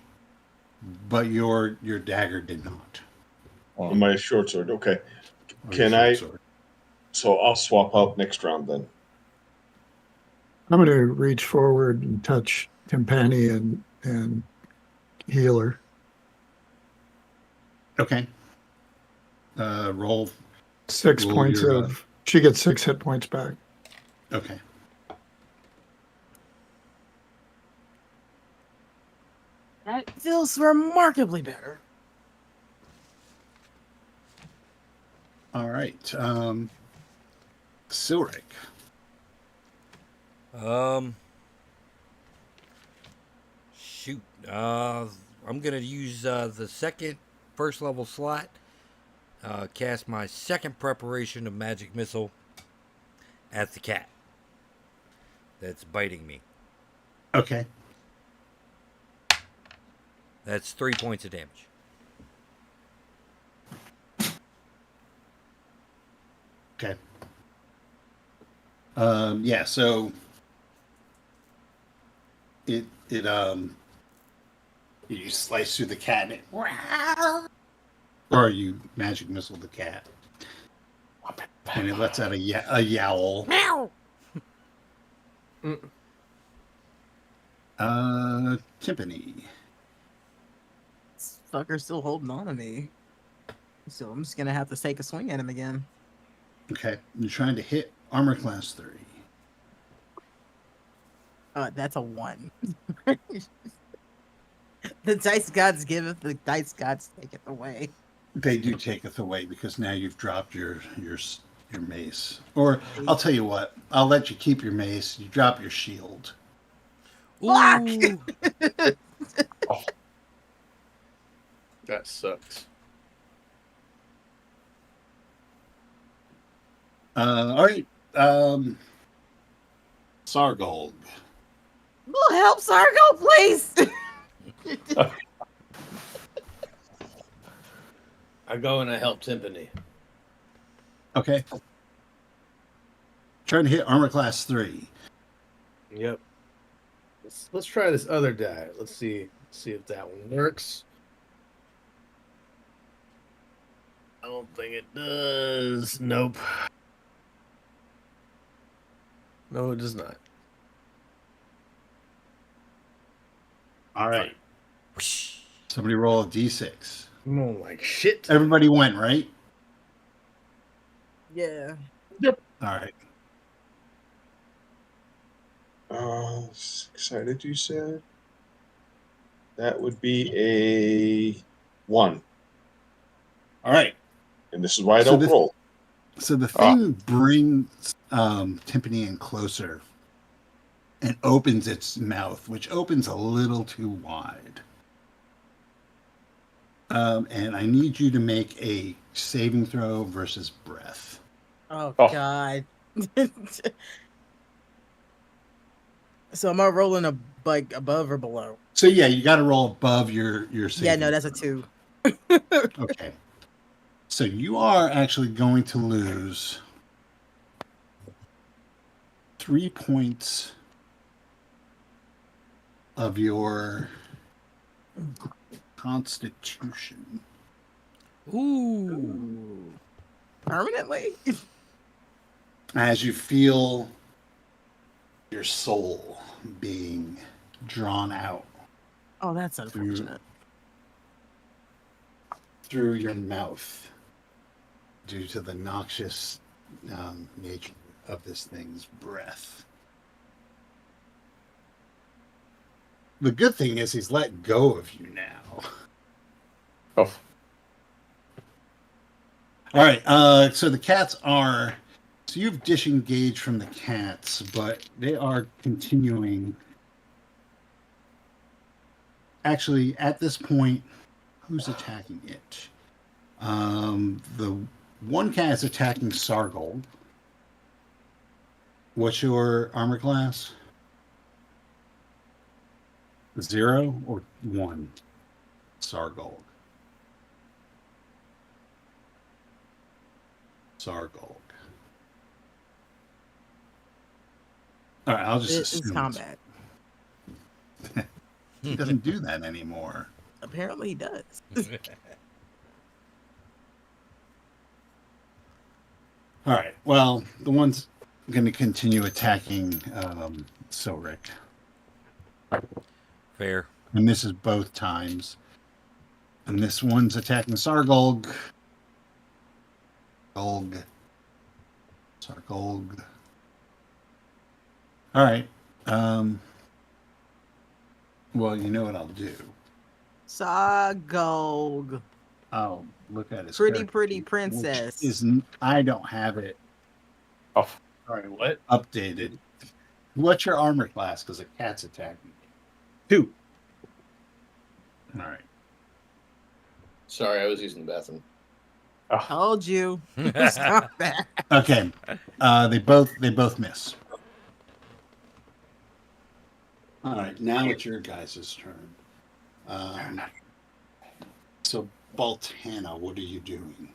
but your dagger did not. Or my short sword. Okay. Or your Can short I? sword. So I'll swap out next round then. I'm going to reach forward and touch Timpani and heal her. Okay. Roll. 6 Roll points your, of. She gets 6 hit points back. Okay. That feels remarkably better. All right. Silric. Shoot. I'm gonna use the second first level slot. Cast my second preparation of magic missile at the cat that's biting me. Okay. That's 3 points of damage. Okay. Yeah. So it you slice through the cat and or you magic missile the cat and it lets out a yowl. Meow. Timpani. This fucker's still holding on to me. So I'm just gonna have to take a swing at him again. Okay. You're trying to hit armor class 3. That's a 1. The dice gods giveth, the dice gods taketh away. They do taketh away because now you've dropped your mace. Or I'll tell you what, I'll let you keep your mace. You drop your shield. Fuck! Ooh. That sucks. All right. Sargold. Will help Sargo, please. I go and I help Timpani. Okay. Trying to hit armor class 3. Yep. Let's try this other die. Let's see if that one works. I don't think it does. Nope. No, it does not. All right. Somebody roll a d6. No, like shit. Everybody went, right? Yeah. All right. 6-sided, you said? That would be a 1. All right. And this is why I So don't roll. So the thing brings Timpani in closer and opens its mouth, which opens a little too wide. And I need you to make a saving throw versus breath. Oh, Oh. God. So am I rolling like above or below? So yeah, you got to roll above your saving. Yeah, no, that's a throw. 2. Okay. So you are actually going to lose 3 points of your constitution. Ooh. Permanently? As you feel your soul being drawn out Oh, that's unfortunate. through your mouth due to the noxious nature of this thing's breath. The good thing is he's let go of you now. Oh, All right, so the cats are... So you've disengaged from the cats, but they are continuing. Actually, at this point, who's attacking it? The one cat is attacking Sargold. What's your armor class? 0 or 1? Sargold. Sargold. All right, I'll just It's assume combat. he doesn't do that anymore. Apparently he does. All right. Well, the one's going to continue attacking Silric. Fair. And this is both times. And this one's attacking Sargolg. Sargolg. All right. Well, you know what I'll do. Sagog. I'll look at his Pretty, character pretty sheet, princess. which is, I don't have it oh, Sorry, what? updated. What's your armor class? Because a cat's attacking 2. you. All right. Sorry, I was using the bathroom. Told you. Stop that. Okay. They both miss. All right. Now it's your guys' turn. So, Baltana, what are you doing?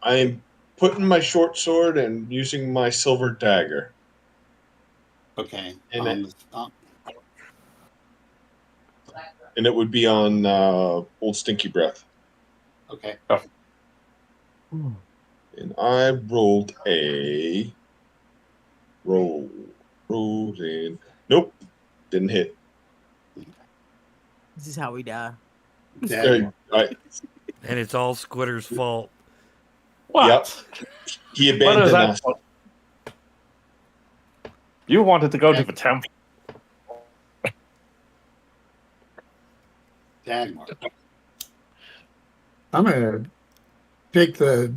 I'm putting my short sword and using my silver dagger. Okay. And and it would be on Old Stinky Breath. Okay. And I rolled a rolled in. Nope, didn't hit. This is how we die. Dagmar. And it's all Squitter's fault. what? Yep. He What is abandoned that? us. You wanted to go to the temple. Dagmar. I'm gonna take the.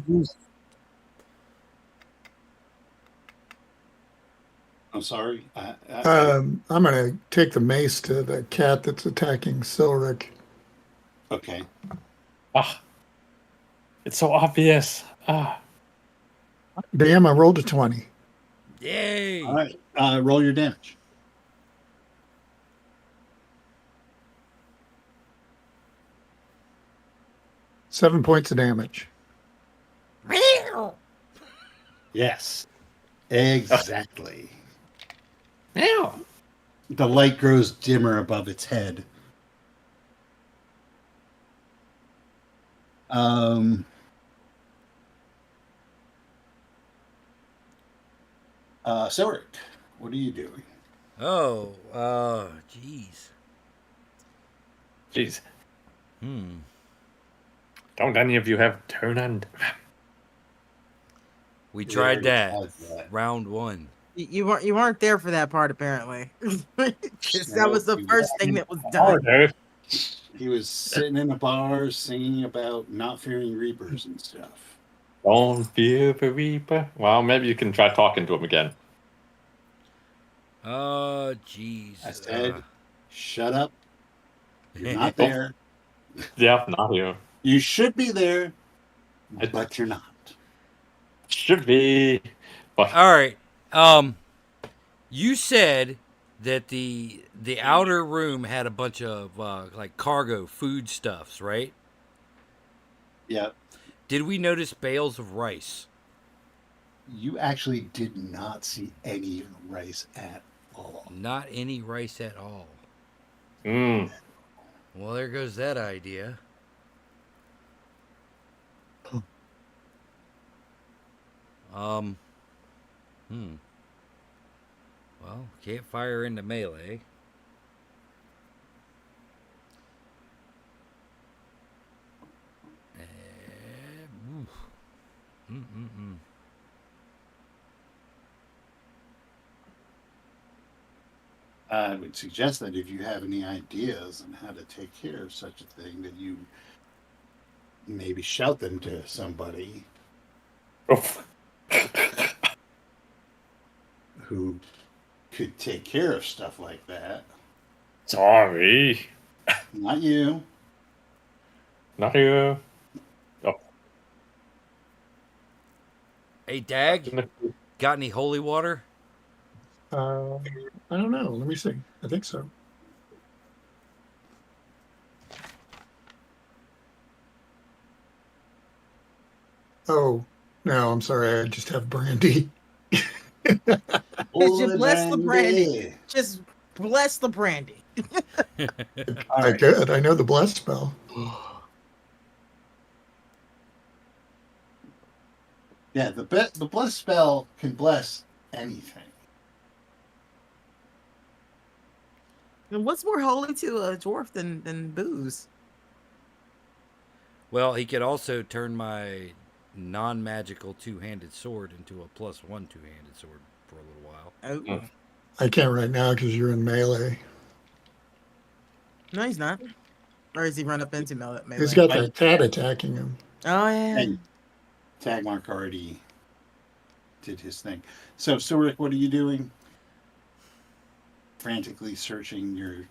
I'm sorry. I'm gonna take the mace to the cat that's attacking Silric. Okay. Ah, it's so obvious. Ah, Damn! I rolled a 20. Yay! All right. Roll your damage. Seven points of damage. Yes. Exactly. yeah. The light grows dimmer above its head. Silric, what are you doing? Oh, jeez. Jeez, Hmm. don't any of you have turn and? We We tried already that. had that. Round 1. You weren't there for that part apparently. That was the you first weren't. thing that was done. Order. He was sitting in a bar singing about not fearing reapers and stuff. Don't fear the reaper. Well, maybe you can try talking to him again. Oh, jeez. I said, shut up. You're not there. Yeah, not here. You should be there, but you're not. Should be. But All right. You said that the outer room had a bunch of like cargo foodstuffs, right? Yeah. Did we notice bales of rice? You actually did not see any rice at all. Not any rice at all. mm, Well, there goes that idea. Um. Well, can't fire into melee. Oof. Mm-mm-mm. I would suggest that if you have any ideas on how to take care of such a thing, that you maybe shout them to somebody Oh. who could take care of stuff like that. Sorry. Not you. Not you. Hey, Dag, got any holy water? I don't know. Let me see. I think so. Oh, no, I'm sorry. I just have brandy. Just bless the brandy. Just bless the brandy. I could. I know the bless spell. Yeah, the bless spell can bless anything. And what's more holy to a dwarf than booze? Well, he could also turn my non-magical two-handed sword into a +1 two-handed sword for a little while. Oh. I can't right now because you're in melee. No, he's not. Or is he run up into melee? He's got that cat attacking him. Oh, yeah. And Tagmark already did his thing. So, Rick, what are you doing? Frantically searching your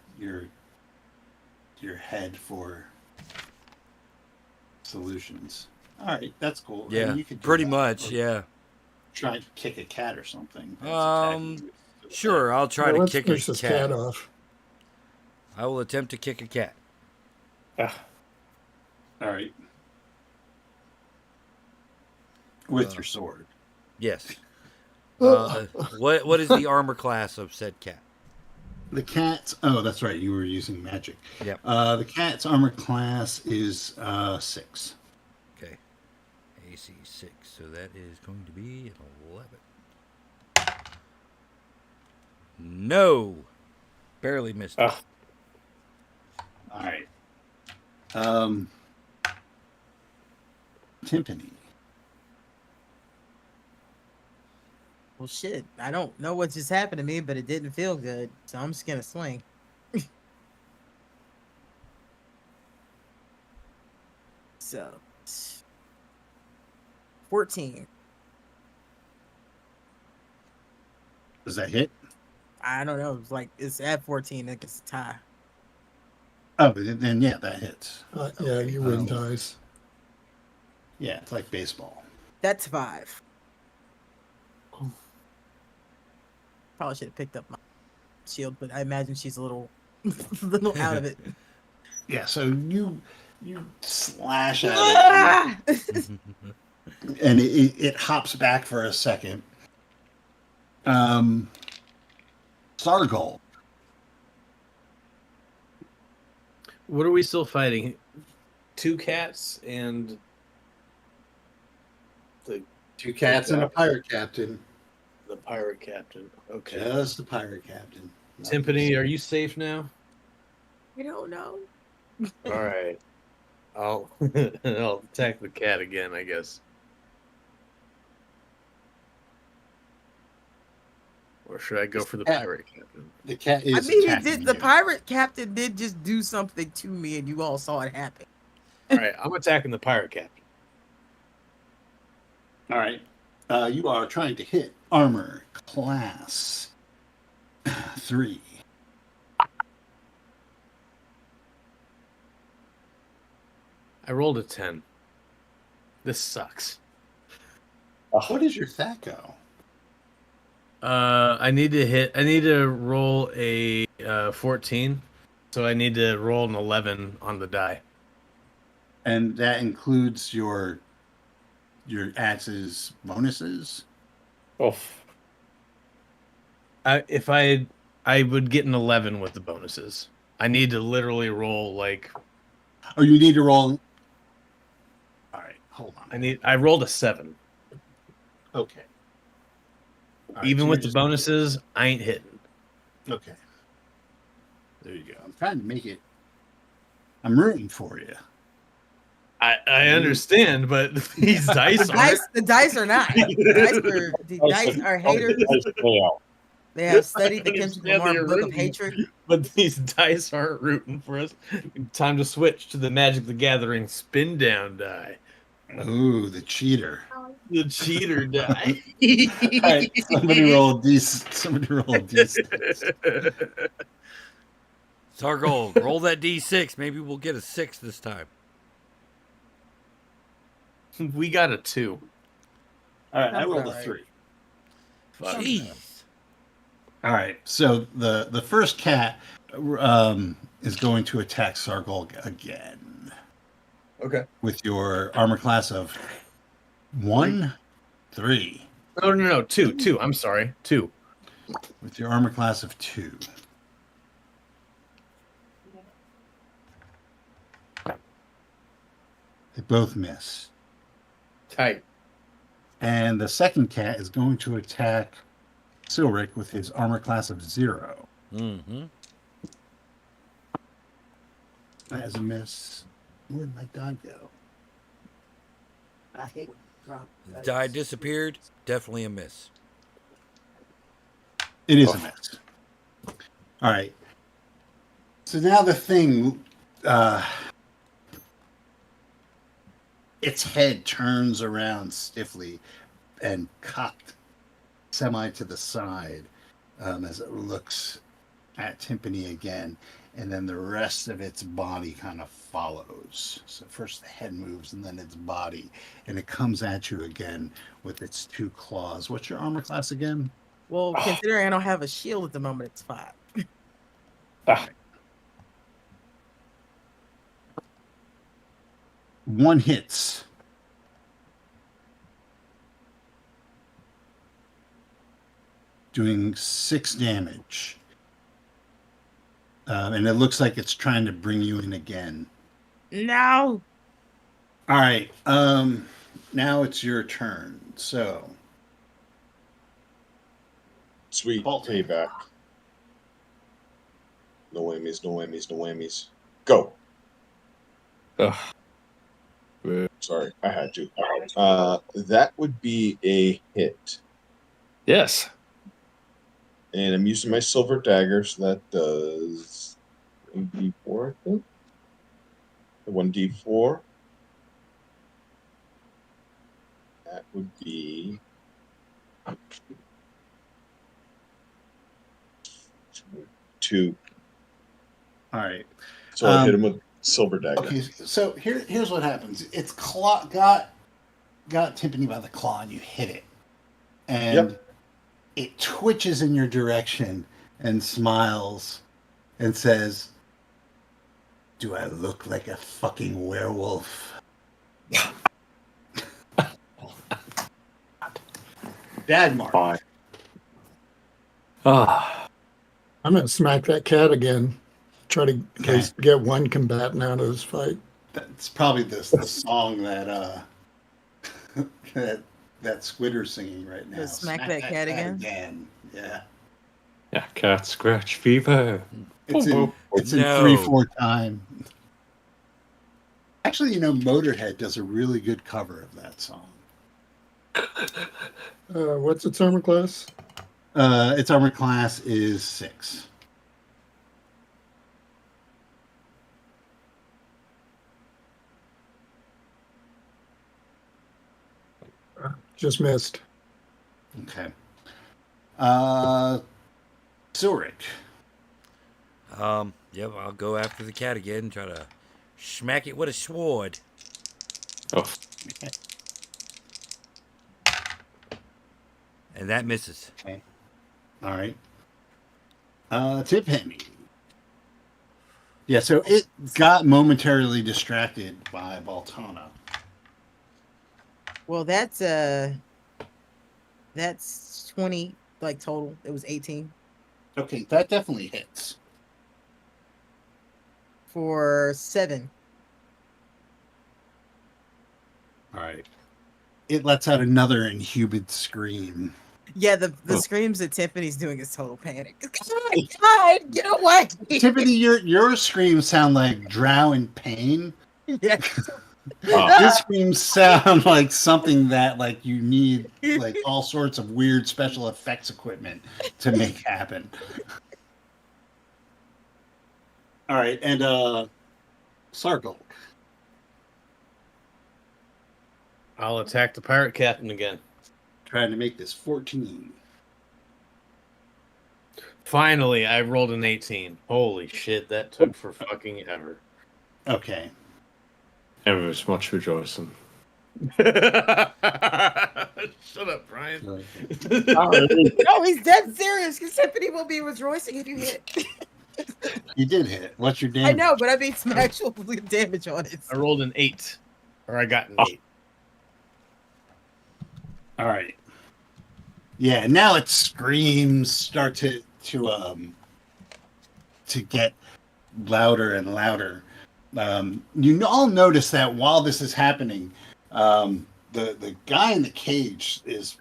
head for solutions. All right, that's cool. Yeah, and you could do pretty that. much. Or Yeah. try to kick a cat or something. Sure. I'll try to Let's kick finish a this cat. cat off. I will attempt to kick a cat. All right. With your sword. Yes. What is the armor class of said cat? The cat's. Oh, that's right. You were using magic. Yep. The cat's armor class is 6. Okay. AC 6. So that is going to be an 11. No. Barely missed it. All right. Timpani. Well, shit. I don't know what just happened to me, but it didn't feel good. So I'm just going to swing. So, 14. Does that hit? I don't know. It's at 14. I guess it's a tie. Oh, then yeah, that hits. Yeah, you win ties. Yeah, it's like baseball. That's 5. Probably should have picked up my shield, but I imagine she's a little out of it. Yeah, so you slash at it, and it hops back for a second. Sargol. What are we still fighting? 2 cats and the 2 cats and a pirate captain. The pirate captain. Okay. Just the pirate captain. Timpani, are you safe now? I don't know. All right. I'll attack the cat again, I guess. Or should I go for the pirate captain? The cat is. I mean, the pirate captain did just do something to me, and you all saw it happen. All right, I'm attacking the pirate captain. All right. You are trying to hit armor class 3. I rolled a 10. This sucks. What is your THAC-O? I need to roll a 14. So I need to roll an 11 on the die. And that includes your axe's bonuses? I would get an 11 with the bonuses. I need to literally roll like. Oh, you need to roll. All right, hold on. I rolled a 7. Okay. All right, Even so with you're the just- bonuses, I ain't hitting. Okay. There you go. I'm trying to make it. I'm rooting for you. I understand, but these dice aren't. The dice are not. The dice are haters. They have studied the chemistry understand from that our you're book of rooting, hatred. But these dice aren't rooting for us. Time to switch to the Magic the Gathering spin down die. Ooh, the cheater. The cheater die. All right, somebody roll a d. Somebody roll a d6. Sargold, roll that D6. Maybe we'll get a 6 this time. We got a 2. All right, I Sounds rolled about a right. 3. Fuck. Jeez. All right, so the first cat is going to attack Sargol again Okay. with your armor class of 1, 3. No. 2. I'm sorry. 2. With your armor class of 2. They both miss. Tight. And the second cat is going to attack Silric with his armor class of 0. Mm-hmm. That is a miss. Where did my dog go? I hate drop. The die disappeared. Definitely a miss. It is a miss. All right. So now the thing, its head turns around stiffly and cocked semi to the side as it looks at Timpani again. And then the rest of its body kind of follows. So first the head moves and then its body. And it comes at you again with its 2 claws. What's your armor class again? Well, considering I don't have a shield at the moment, it's 5. One hits. Doing 6 damage. And it looks like it's trying to bring you in again. No. All right. Now it's your turn. So Sweet Bolt. payback. No whammies, no whammies, no whammies. Go. Ugh. Sorry, I had to. That would be a hit. Yes. And I'm using my silver dagger, so that does 1d4, I think. 1d4. That would be 2. all right. So I hit him with silver dagger. Okay, so here's what happens. It's got Timpani by the claw and you hit it. And it twitches in your direction and smiles and says, "Do I look like a fucking werewolf?" Dadmark. Fine. Ah. I'm gonna smack that cat again. Try to at least get one combatant out of this fight. That's probably the song that that Squidder's singing right now. Smack that cat again? Yeah. Yeah, cat scratch fever. It's Boom, in No. 3/4 time. Actually, Motorhead does a really good cover of that song. What's its armor class? Its armor class is 6. Just missed. Okay. Silric. Yep, I'll go after the cat again and try to smack it with a sword. Oh, And that misses. Okay. All right. Tiffany. Yeah, so it got momentarily distracted by Baltana. Well, that's 20 like total. It was 18 Okay, that definitely hits. for 7. All right. it lets out another inhuman scream. Yeah, the screams that Tiffany's doing is total panic. Oh my god, get away! Tiffany, your screams sound like drow in pain. Yeah. His screams sound like something that like you need like all sorts of weird special effects equipment to make happen. All right, and Sargle. I'll attack the pirate captain again. Trying to make this 14. Finally, I rolled an 18. Holy shit, that took for fucking ever. Okay. Ever is much rejoicing. Shut up, Brian. No, he's dead serious. Because Tiffany will be rejoicing if you hit. You did hit. What's your damage? I know, but I made some actual damage on it. I rolled an 8. Or I got an 8. All right. Yeah, now its screams start to get louder and louder. You all notice that while this is happening, the guy in the cage is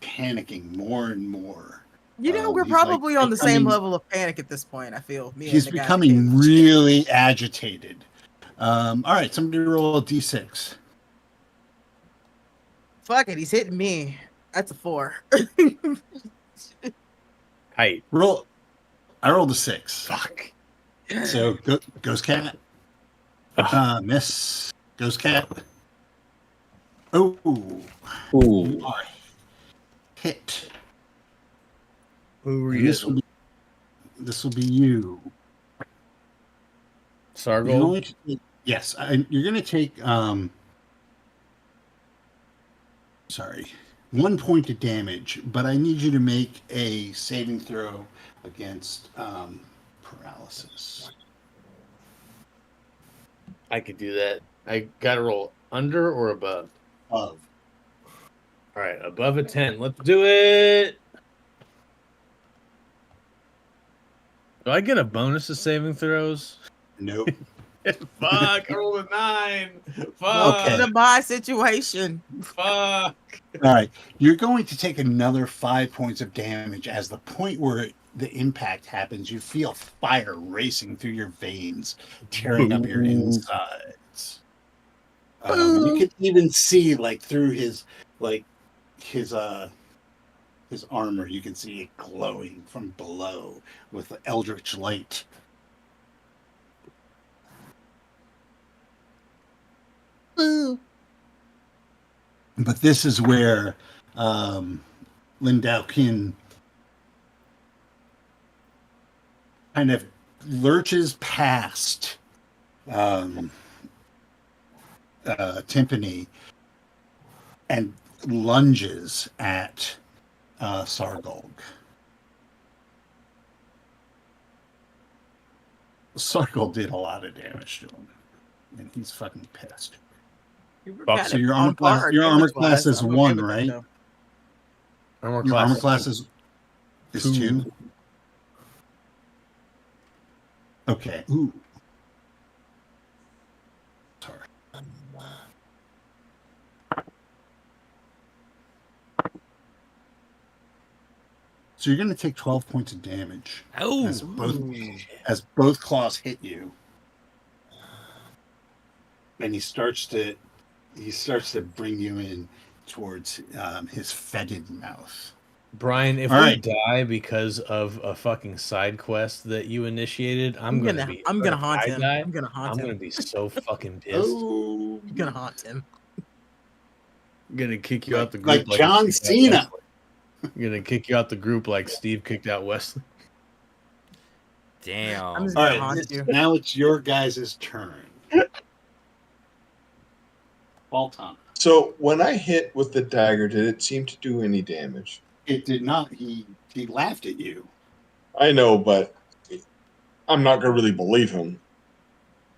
panicking more and more. You know, we're he's, like, probably on the same becoming- level of panic at this point, I feel. Me He's and the guy in the becoming cage. really agitated. All right, somebody roll a d6. Fuck it, he's hitting me. That's a 4. Height. Roll. I rolled a 6. Fuck. So Ghost Cat. Miss Ghost Cat. Oh, Ooh. you are hit. Who were And you? this will be you. You're Sargle? going to take, yes, you're going to take. Sorry, 1 point of damage, but I need you to make a saving throw against paralysis. I could do that. I gotta roll under or above. Of All right, above a 10. Let's do it. Do I get a bonus to saving throws? nope. Fuck, I rolled a 9. Fuck. Okay. It's a my situation. Fuck. All right, you're going to take another 5 points of damage as the point where the impact happens. You feel fire racing through your veins, tearing up your insides. You can even see, like through his armor, you can see it glowing from below with the eldritch light. But this is where Lindau Kin kind of lurches past Timpani and lunges at Sargolg. Sargolg did a lot of damage to him, and he's fucking pissed. You were Fuck, kind So of your on armor class, par your armor damage-wise. class is I'm okay 1, with it, right? though. Armor Your class. armor class is 2. Okay. Ooh. Sorry. So you're going to take 12 points of damage Oh, as both claws hit you, and he starts to bring you in towards his fetid mouth. Brian, if All we right. die because of a fucking side quest that you initiated, I'm gonna haunt him. I'm gonna haunt I'm him. gonna be so fucking pissed. Oh, I'm gonna haunt him. I'm gonna kick you out the like group John Steve kicked out Cena. Wesley. I'm gonna kick you out the group like Steve kicked out Wesley. damn. I'm just All gonna right, haunt you. now it's your guys' turn. Fall time. So when I hit with the dagger, did it seem to do any damage? It did not. He laughed at you. I know, but I'm not gonna really believe him.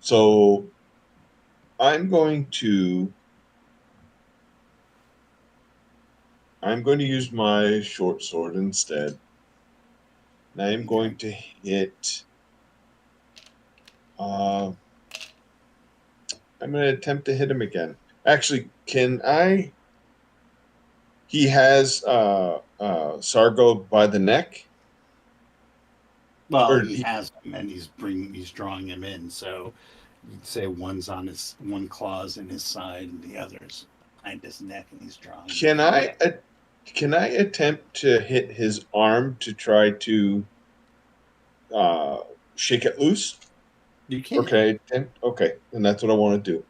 So I'm going to use my short sword instead. And I am going to hit. I'm going to attempt to hit him again. Actually, can I he has Sargo by the neck. Well, Or he has him, and he's drawing him in. So you'd say one claw's in his side, and the other's behind his neck, and he's drawing. Can I attempt to hit his arm to try to shake it loose? You can. Okay, and that's what I want to do.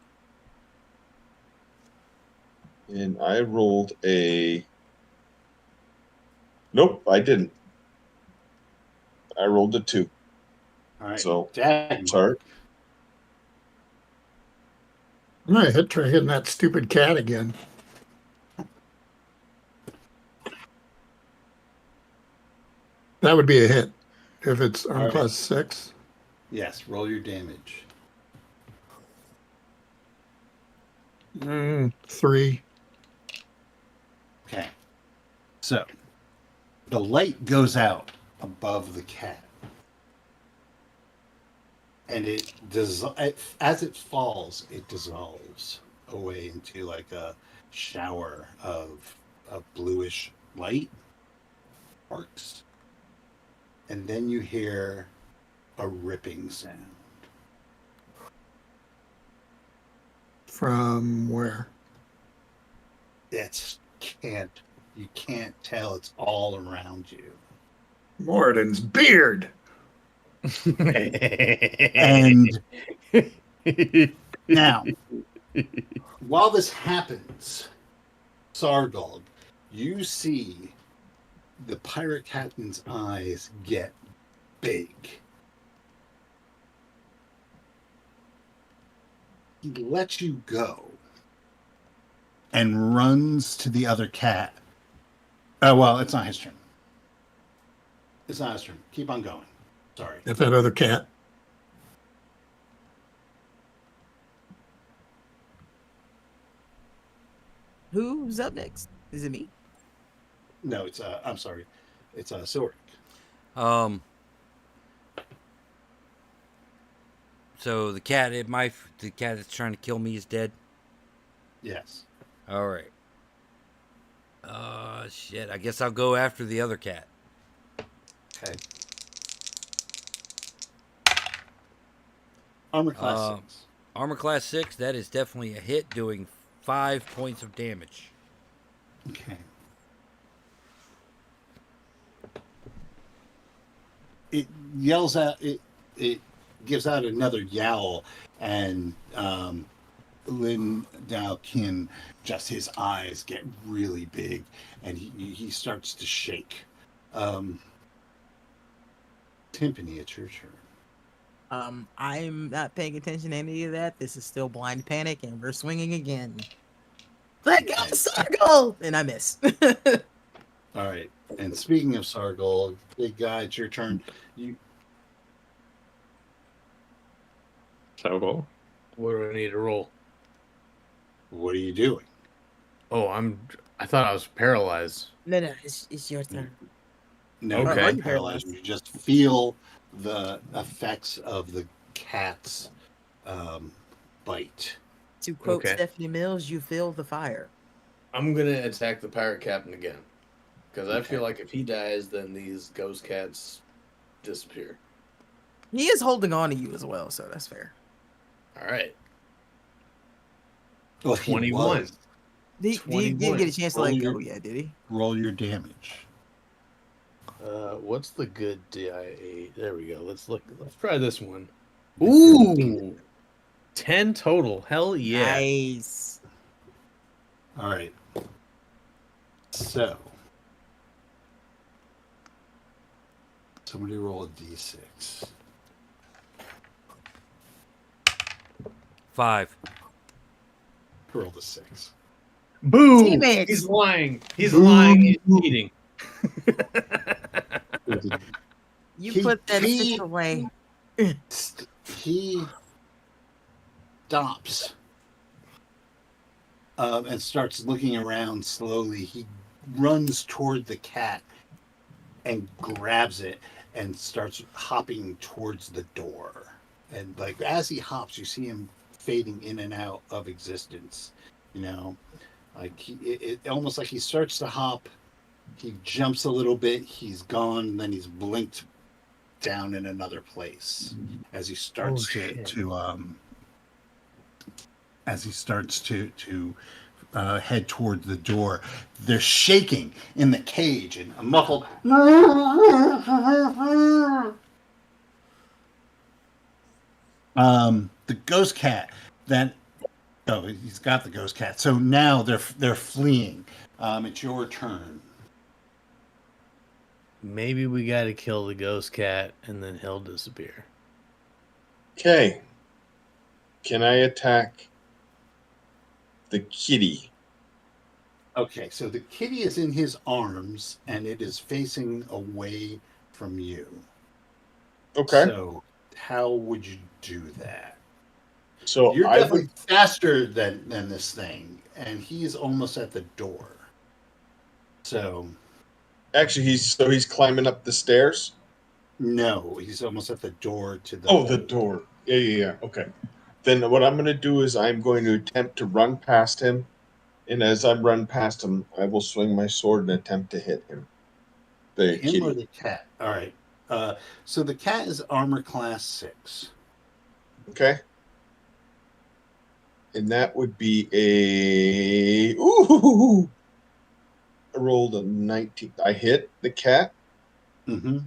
And I rolled a. Nope, I didn't. I rolled a 2. All right. So Dagmar. sorry. I'm gonna try hitting that stupid cat again. That would be a hit if it's arm All right. class 6. Yes, roll your damage. 3. Okay. So the light goes out above the cat. And as it falls, it dissolves away into like a shower of bluish light sparks. And then you hear a ripping sound. From where? You can't tell. It's all around you. Moradin's beard. And now, while this happens, Sargald, you see the pirate captain's eyes get big. He lets you go and runs to the other cat. Oh, well, it's not his turn. It's not his turn. Keep on going. Sorry. If that other cat. Who's up next? Is it me? No, it's I'm sorry. It's Silric. So the cat that's trying to kill me is dead. Yes. All right. Shit. I guess I'll go after the other cat. Okay. Armor class 6. Armor class 6. That is definitely a hit, doing 5 points of damage. Okay. It yells out. It gives out another yowl, and Lin Dalkin, just his eyes get really big, and he starts to shake. Timpani, it's your turn. I'm not paying attention to any of that. This is still blind panic, and we're swinging again. Let go, Sargo! And I miss. All right. And speaking of Sargol, big guy, it's your turn. So What do I need to roll? What are you doing? Oh, I thought I was paralyzed. No, it's your turn. No, Okay. you're not paralyzed. You just feel the effects of the cat's bite. To quote Okay. Stephanie Mills, you feel the fire. I'm gonna attack the pirate captain again, because I Okay. feel like if he dies, then these ghost cats disappear. He is holding on to you as well, so that's fair. All right. Well, he 21. was. He didn't get a chance to Roll let your- go yet, did he? Roll your damage. What's the good DIA? There we go. Let's look. Let's try this one. Ooh, 10 total. Hell yeah! Nice. All right. So, somebody roll a d6. 5. Roll a 6. Boo! Teammates. He's lying. He's lying. He's cheating. You He- put that he- fish away. He stops and starts looking around slowly. He runs toward the cat and grabs it and starts hopping towards the door. And like as he hops, you see him fading in and out of existence. You know, Like almost like he starts to hop. He jumps a little bit. He's gone. Then he's blinked down in another place as he starts to head toward the door. They're shaking in the cage and a muffled. The ghost cat that he's got the ghost cat. So now they're fleeing. It's your turn. Maybe we got to kill the ghost cat and then he'll disappear. Okay. Can I attack the kitty? Okay, so the kitty is in his arms and it is facing away from you. Okay. So how would you do that? So You're I definitely would faster than this thing, and he's almost at the door. So actually he's climbing up the stairs. no, he's almost at the door to the. Oh, the door. Yeah. Okay. Then what I'm going to do is I'm going to attempt to run past him, and as I run past him, I will swing my sword and attempt to hit him. The Him or kitty. the cat? All right. So the cat is armor class 6. Okay. And that would be a ooh. I rolled a 19. I hit the cat, Mm-hmm.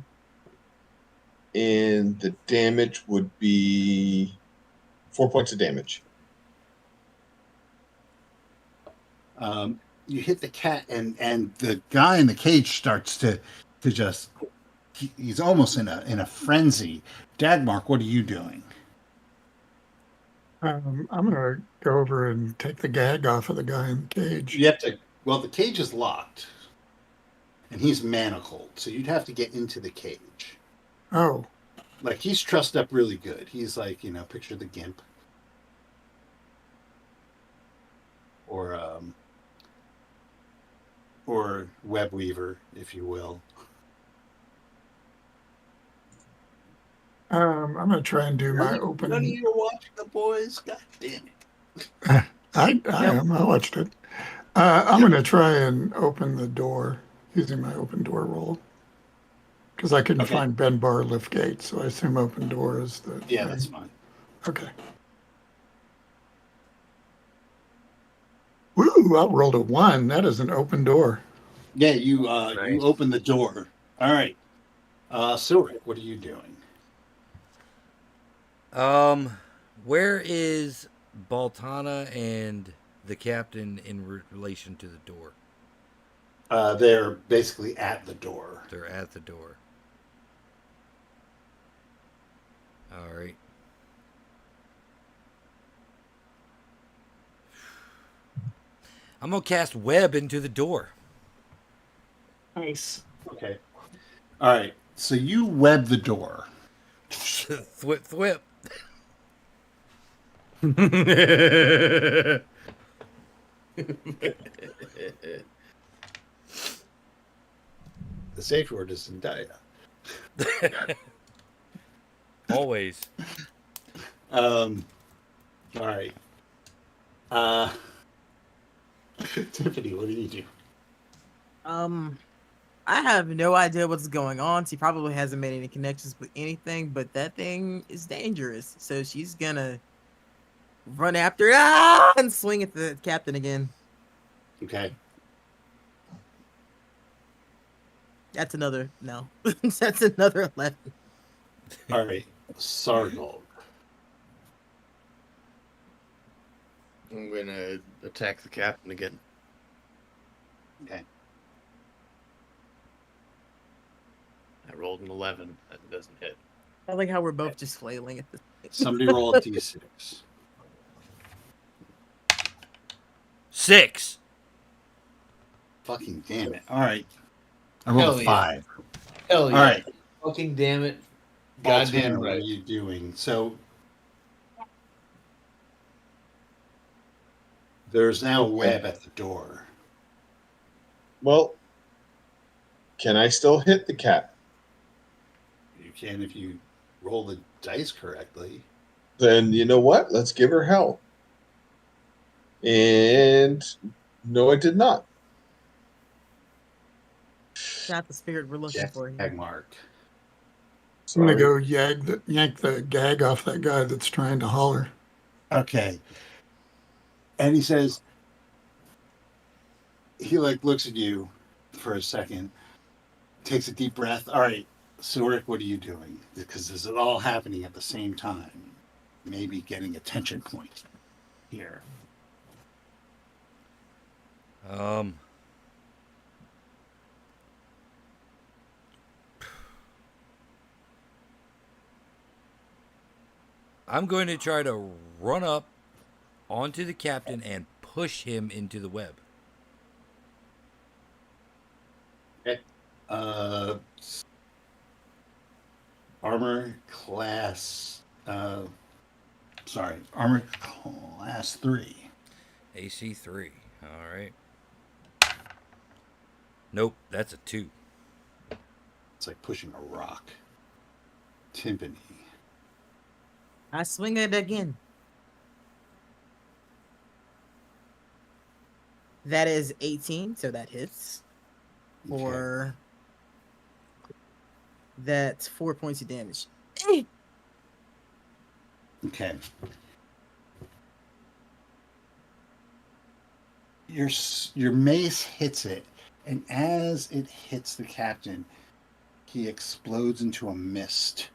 and the damage would be 4 points of damage. You hit the cat, and the guy in the cage starts to just. He's almost in a frenzy. Dagmark, what are you doing? I'm gonna go over and take the gag off of the guy in the cage. You have to. Well, the cage is locked, and he's manacled, so you'd have to get into the cage. Oh, Like he's trussed up really good. He's like, picture the gimp, or web weaver, if you will. I'm gonna try and do my None of open. you are watching the boys. God damn it! I am. I watched it. I'm gonna try and open the door using my open door roll because I couldn't Okay. find bend bar lift gate, so I assume open door is the Yeah, thing. that's fine. Okay. Woo! I rolled a 1. That is an open door. Yeah, you Nice. open the door. All right. Silric, what are you doing? Where is Baltana and the captain in relation to the door? They're basically at the door. They're at the door. All right. I'm gonna cast web into the door. Nice. Okay. All right. So you web the door. Thwip, thwip. The safe word is Zendaya. Always. All right. Tiffany, what do you do? I have no idea what's going on. She probably hasn't made any connections with anything, but that thing is dangerous. So she's gonna run after it and swing at the captain again. Okay. That's another no. That's another 11. All right. Sargol. I'm gonna attack the captain again. Okay. I rolled an 11. That doesn't hit. I like how we're both just flailing at this. Somebody roll a d6. 6. Fucking damn it. All right. I rolled Hell a yeah. 5. Hell All right. Fucking damn it. Baltana, Goddamn what are right. you doing? So there's now a web at the door. Well, can I still hit the cat? You can if you roll the dice correctly. Then you know what? Let's give her hell. And No, I did not. Not the spirit we're looking for here. Mark. I'm gonna Sorry. go yank the gag off that guy that's trying to holler. Okay. And he says, he like looks at you for a second, takes a deep breath. All right, Surik, what are you doing? Because this is all happening at the same time. Maybe getting a tension point here. I'm going to try to run up onto the captain and push him into the web. Okay. Armor class. Armor class 3. AC 3. All right. Nope, that's a 2. It's like pushing a rock. Timpani. I swing it again. That is 18, so that hits. For that's 4 points of damage. Okay. Your mace hits it, and as it hits the captain, he explodes into a mist.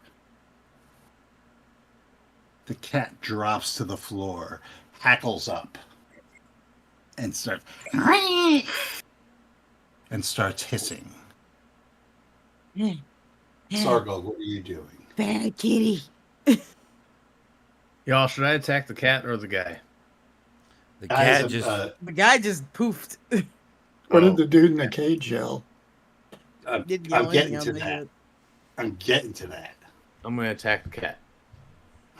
The cat drops to the floor, hackles up, and starts hissing. Sargal, what are you doing? Bad kitty. Y'all, should I attack the cat or the guy? The cat just. The guy just poofed. What did the dude in the cage yell? I'm Didn't yell getting anything, to I'm that. I'm getting to that. I'm gonna attack the cat.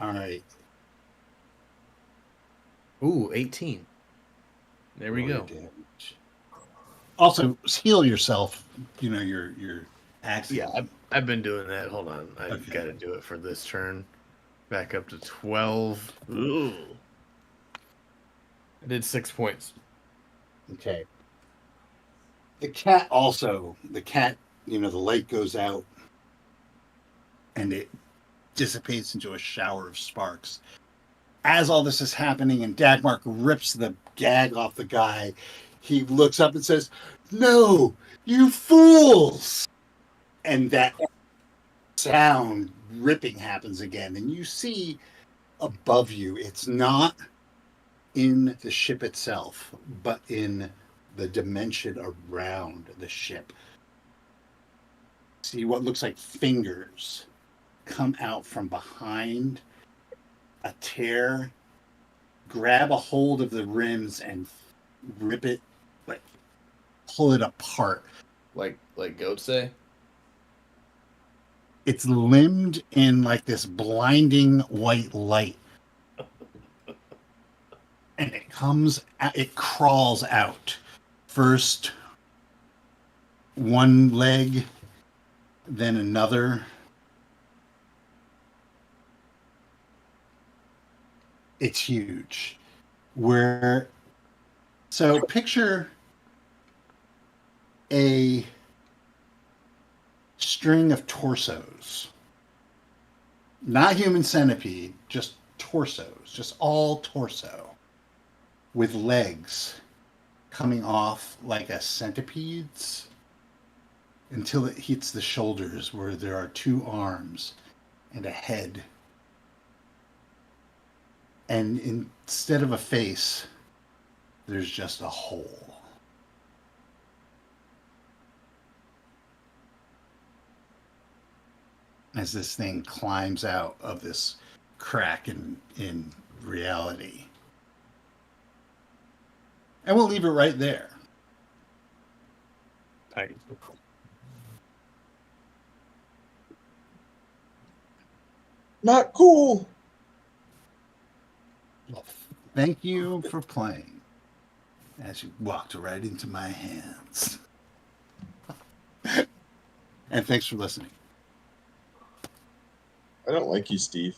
All right. Ooh, 18. There we go. Damage. Also, heal yourself. You know your accident. Yeah, I've been doing that. Hold on, I've Okay. got to do it for this turn. Back up to 12. Ooh. I did 6 points. Okay. The cat, the light goes out and it dissipates into a shower of sparks. As all this is happening and Dagmark rips the gag off the guy, he looks up and says, "No, you fools!" And that sound ripping happens again. And you see above you, it's not in the ship itself, but in the dimension around the ship. See what looks like fingers come out from behind a tear, grab a hold of the rims and rip it, like pull it apart. Like goats say? It's limbed in like this blinding white light. And it crawls out. First one leg, then another. It's huge. So picture a string of torsos. Not human centipede, just torsos, just all torso. With legs coming off like a centipede's until it hits the shoulders where there are 2 arms and a head. And instead of a face, there's just a hole. As this thing climbs out of this crack in reality. And we'll leave it right there. Not cool. Thank you for playing. As you walked right into my hands. And thanks for listening. I don't like you, Steve.